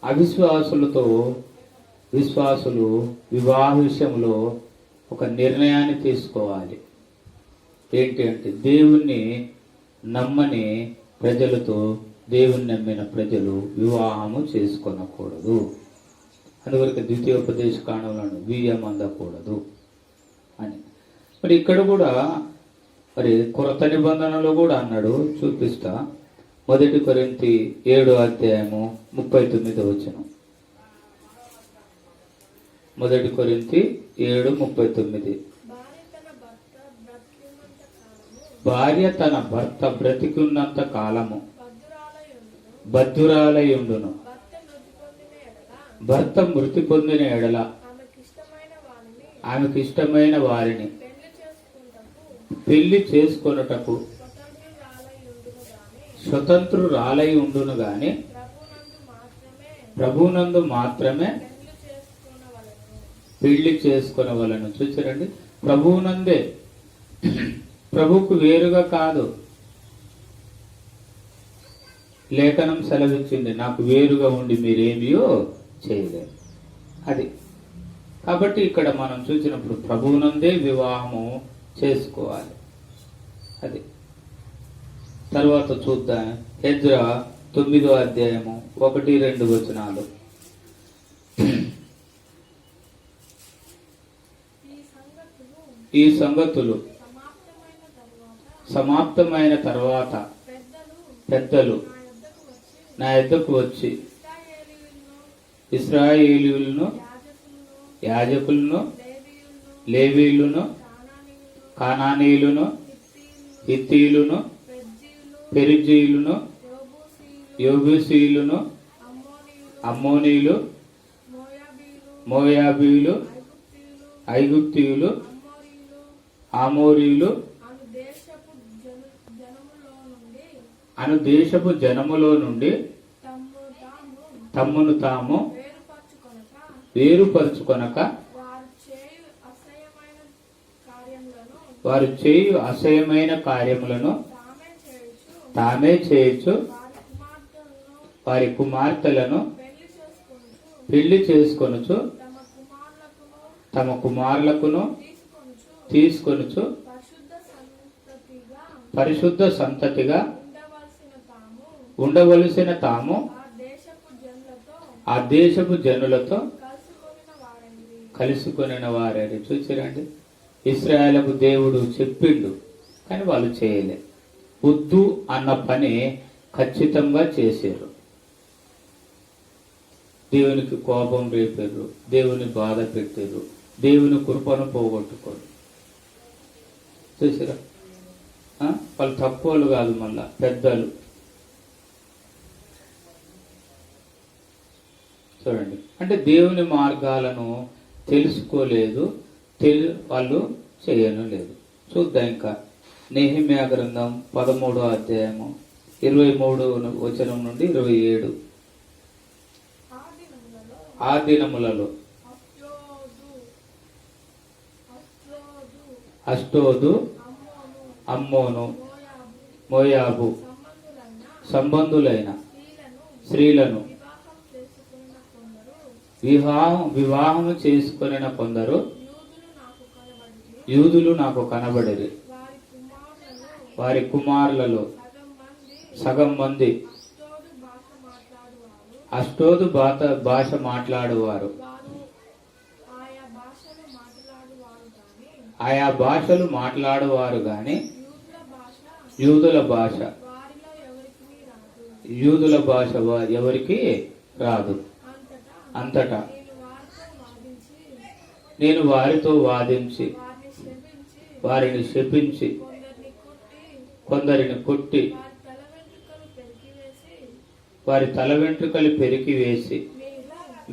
అవిశ్వాసులతో విశ్వాసులు వివాహ విషయంలో ఒక నిర్ణయాన్ని తీసుకోవాలి. ఏంటి అంటే దేవుణ్ణి నమ్మని ప్రజలతో దేవుణ్ణి నమ్మిన ప్రజలు వివాహము చేసుకొనకూడదు. అందువరకు ద్వితీయోపదేశ కాండంలో బియ్యం అందకూడదు అని. మరి ఇక్కడ కూడా మరి కొరత నిబంధనలో కూడా అన్నాడు, చూపిస్తా. 1 కొరింథీ 7:39. 1 కొరింథీ 7:39. భార్య తన భర్త బ్రతికున్నంత కాలము బద్ధురాలయుండును. భర్త మృతి పొందిన ఎడల ఆమెకు ఇష్టమైన వారిని పెళ్లి చేసుకొనుటకు స్వతంత్రురాలై ఉండును గాని ప్రభునందు మాత్రమే పెళ్లి చేసుకొనవలెను. చూచారండి, ప్రభువునందే, ప్రభువుకు వేరుగా కాదు. లేఖనం సెలవిచ్చింది, నాకు వేరుగా ఉండి మీరేమియో చేయలేరు. అది కాబట్టి ఇక్కడ మనం చూసినప్పుడు ప్రభువునందే వివాహము చేసుకోవాలి. అది తర్వాత చూద్దాం. హెజ్రా 9:1-2 ఈ సంగతులు సమాప్తమైన తర్వాత పెద్దలు నా యొద్దకు వచ్చి ఇశ్రాయేలీయులను, యాజకులను, లేవీయులను, కానానీయులను, హిత్తీయులను, పెరిజీయులను, యెబూసీయులను, అమ్మోనీయులు, మోయాబీయులు, ఐగుప్తీయులు, ఆమోరీయులు అను దేశపు జనములో నుండి తమ్మును తాము వేరుపరుచుకొనక వారు చేయు అసహ్యమైన కార్యములను తామే చేయొచ్చు వారి కుమార్తెలను పెళ్లి చేసుకొనుచు తమ కుమారులకును తీసుకొనుచు పరిశుద్ధ సంతతిగా ఉండవలసిన తాము ఆ దేశపు జనులతో కలుసుకొనిన వారని. చూసారండి, ఇశ్రాయేలుకు దేవుడు చెప్పిండు కానీ వాళ్ళు చేయలే. వద్దు అన్న పని ఖచ్చితంగా చేశారు. దేవునికి కోపం రేపారు, దేవుని బాధ పెట్టారు, దేవుని కృపను పోగొట్టుకోరు. చూసారా, వాళ్ళు తక్కువలు కాదు, మళ్ళా పెద్దలు. చూడండి, అంటే దేవుని మార్గాలను తెలుసుకోలేదు, వాళ్ళు చేయను లేదు. చూద్దాం ఇంకా నెహెమ్యా గ్రంథం 13:23-27. ఆ దినములలో అష్టోదు, అమ్మోను, మోయాబు సంబంధులైన స్త్రీలను వివాహము చేసుకొనిన కొందరు యూదులు నాకు కనబడిరి. వారి కుమారులలో సగం మంది అష్టోదు భాష మాట్లాడువారు, ఆయా భాషలు మాట్లాడువారు గాని యూదుల భాష ఎవరికి రాదు. అంతటా నేను వారితో వాదించి వారిని శపించి కొందరిని కొట్టి వారి తల వెంట్రుకలు పెరికివేసి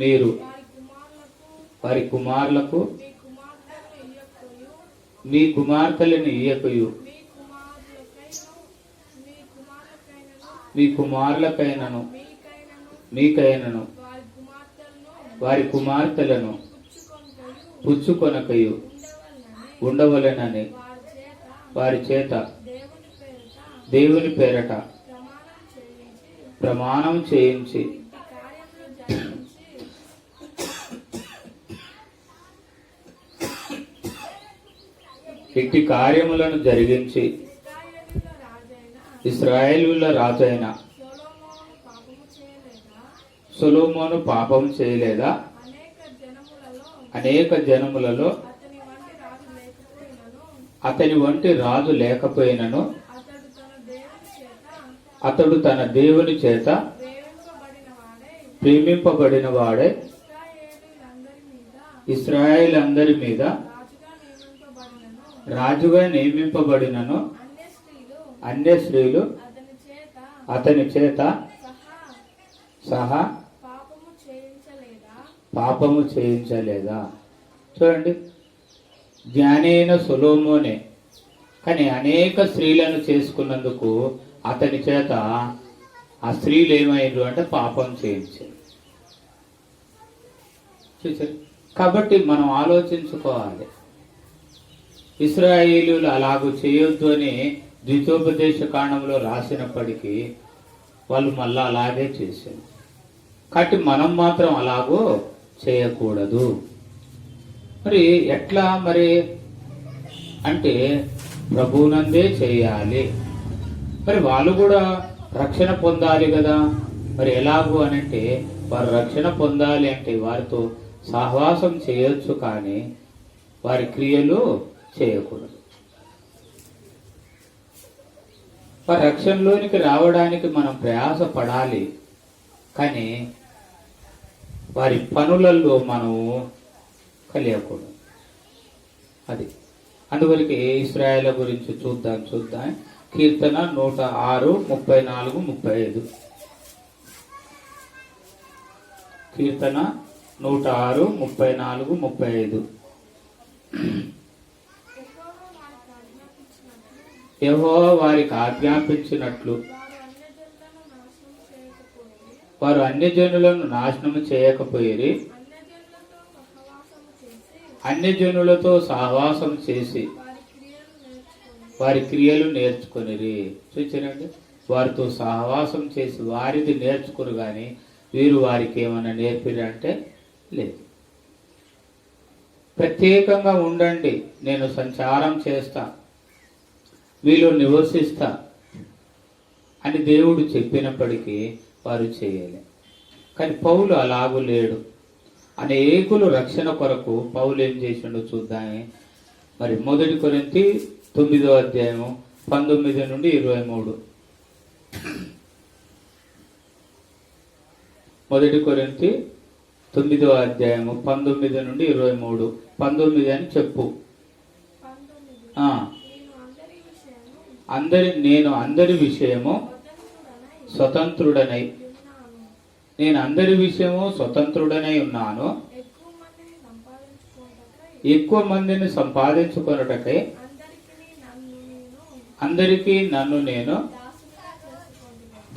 మీరు వారి కుమారులకు మీ కుమార్తెలను ఇయ్యకయు మీ కుమారులకైనను మీకైనను వారి కుమార్తెలను పుచ్చుకొనకయు ఉండవలెనని వారి చేత దేవుని పేరట ప్రమాణం చేయించి ఇట్టి కార్యములను జరిగించి ఇశ్రాయేలుల రాజైన సొలొమోను పాపం చేయలేదా? అనేక జనములలో అతని వంటి రాజు లేకపోయినను అతడు తన దేవుని చేత ప్రేమింపబడిన వాడే ఇశ్రాయేలందరి మీద రాజుగా నియమింపబడినను అన్య స్త్రీలు అతని చేత సహా పాపము చేయించలేదా? చూడండి, జ్ఞాని అయిన సొలొమోనే కానీ అనేక స్త్రీలను చేసుకున్నందుకు అతని చేత ఆ స్త్రీలు ఏమైండ్రు అంటే పాపం చేయించారు. చూసారు? కాబట్టి మనం ఆలోచించుకోవాలి. ఇశ్రాయేలీయులు అలాగూ చేయొద్దు అని ద్వితోపదేశ కాండంలో రాసినప్పటికీ వాళ్ళు మళ్ళా అలాగే చేశారు. కాబట్టి మనం మాత్రం అలాగూ చేయకూడదు. మరి ఎట్లా మరి అంటే ప్రభువునందే చేయాలి. మరి వాళ్ళు కూడా రక్షణ పొందాలి కదా. మరి ఎలాగూ అనంటే వారు రక్షణ పొందాలి అంటే వారితో సహవాసం చేయొచ్చు కానీ వారి క్రియలు చేయకూడదు. వారి రక్షణలోనికి రావడానికి మనం ప్రయాస పడాలి కానీ వారి పనులలో మనము కలియకూడదు. అది అందువరకు ఇశ్రాయేల్ గురించి చూద్దాం. కీర్తన 106, 34, 35. కీర్తన 106, 34, 35. యెహోవా వారికి ఆజ్ఞాపించినట్లు వారు అన్యజనులను నాశనము చేయకపోయిరి. అన్యజనులతో సహవాసం చేసి వారి క్రియలు నేర్చుకొనిరి. చూచారండి, వారితో సహవాసం చేసి వారిది నేర్చుకుని కానీ వీరు వారికి ఏమైనా నేర్పిరంటే లేదు. ప్రత్యేకంగా ఉండండి, నేను సంచారం చేస్తా, వీళ్ళు నివసిస్తా అని దేవుడు చెప్పినప్పటికీ వారు చేయలే. కానీ పౌలు అలాగూ లేడు. అనేకులు రక్షణ కొరకు పౌలు ఏం చేసిండో చూద్దామే. మరి 1 కొరింథీ 9వ అధ్యాయం 19 నుండి 23. 1 కొరింథీ 9వ అధ్యాయం 19 నుండి 23. 19 అని చెప్పు. నేను అందరి విషయము స్వతంత్రుడనై ఉన్నాను. ఎక్కువ మందిని సంపాదించుకొనుటకై అందరికీ నన్ను నేను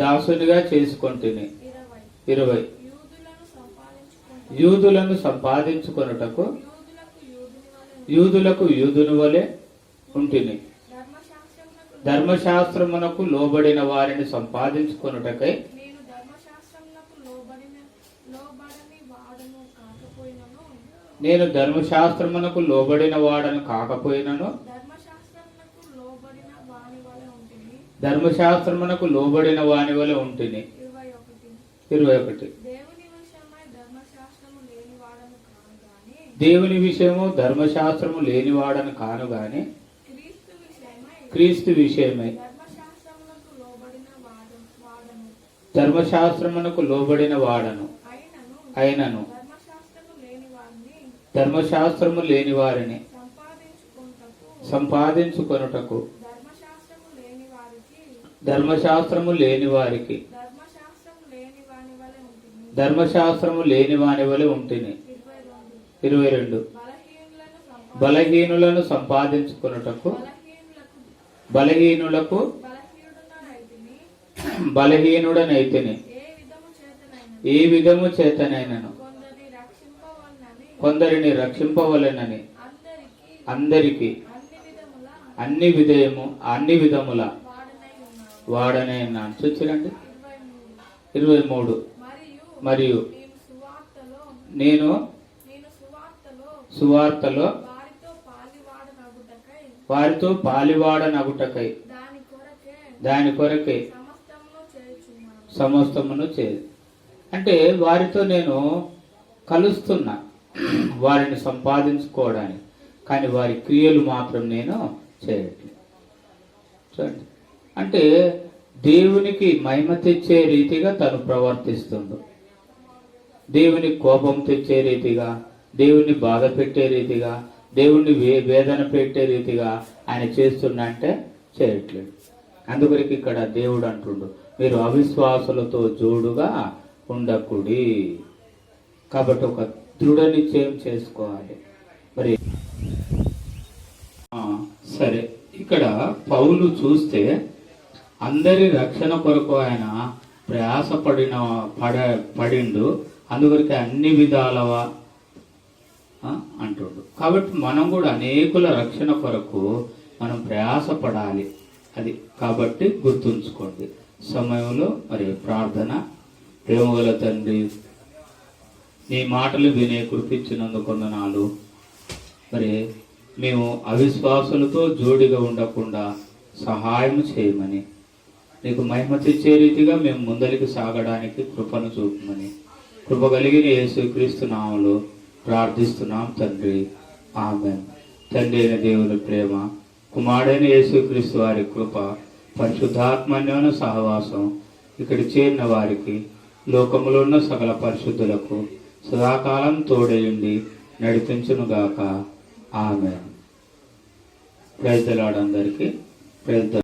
దాసునిగా చేసుకొంటిని. 20. యూదులను సంపాదించుకొనుటకు యూదులకు యూదుని వలె ఉంటిని. ధర్మశాస్త్రమునకు లోబడిన వారిని సంపాదించుకొనుటకై నేను ధర్మశాస్త్రమునకు లోబడిన వాడను కాకపోయినను ధర్మశాస్త్రమునకు లోబడిన వాని వలె ఉంటిని. 21. దేవుని విషయము ధర్మశాస్త్రము లేనివాడను కాను గాని క్రీస్తు విషయమై ధర్మశాస్త్రమునకు లోబడిన వాడను అయినను ధర్మశాస్త్రము లేని వారిని సంపాదించుకొనుటకు ధర్మశాస్త్రము లేని వారికి ధర్మశాస్త్రము లేని వాని వలె ఉంటిని. 22. బలహీనులను సంపాదించుకొనుటకు బలహీనుడనైతిని. ఏ విధము చేతనైనను కొందరిని రక్షింపవలెనని అందరికి అన్ని విధముల వాడనే ఉన్నాను. చూచిరండి. 23. మరియు నేను సువార్తలో వారితో పాలివాడనగుటకై దాని కొరకే సమస్తమును చేదు. అంటే వారితో నేను కలుస్తున్నా వారిని సంపాదించుకోవడానికి, కానీ వారి క్రియలు మాత్రం నేను చేయట్లేదు. చూడండి, అంటే దేవునికి మహిమ తెచ్చే రీతిగా తను ప్రవర్తిస్తుండు. దేవునికి కోపం తెచ్చే రీతిగా, దేవుణ్ణి బాధ పెట్టే రీతిగా, దేవుణ్ణి వేదన పెట్టే రీతిగా ఆయన చేస్తున్నా అంటే చేయట్లేదు. అందుకొరకు ఇక్కడ దేవుడు అంటుండు, మీరు అవిశ్వాసులతో జోడుగా ఉండకుడి. కాబట్టి ఒక దృఢ నిశ్చయం చేసుకోవాలి. మరి సరే, ఇక్కడ పౌలు చూస్తే అందరి రక్షణ కొరకు ఆయన పడిండు. అందుకొరకు అన్ని విధాలవా అంటుండు. కాబట్టి మనం కూడా అనేకుల రక్షణ కొరకు మనం ప్రయాసపడాలి. అది కాబట్టి గుర్తుంచుకోండి. సమయంలో మరి ప్రార్థన. ప్రేమగల తండ్రి, నీ మాటలు వినే కృపించినందుకు వందనాలు. మరి మేము అవిశ్వాసులతో జోడిగా ఉండకుండా సహాయం చేయమని, నీకు మహిమ తెచ్చే రీతిగా మేము ముందరికి సాగడానికి కృపను చూపమని, కృప కలిగిన యేసుక్రీస్తు నామములో ప్రార్థిస్తున్నాం తండ్రి, ఆమేన్. తండ్రి అయిన దేవుని ప్రేమ, కుమారుడైన యేసుక్రీస్తు వారి కృప, పరిశుద్ధాత్మన్యోన సహవాసం ఇక్కడ చేరిన వారికి, లోకములో ఉన్న సకల పరిశుద్ధులకు సదాకాలం తోడయుండి నడిపించునుగాక. ఆమేన్. ప్రైజ్ ది లార్డ్ అందరికీ. Praise the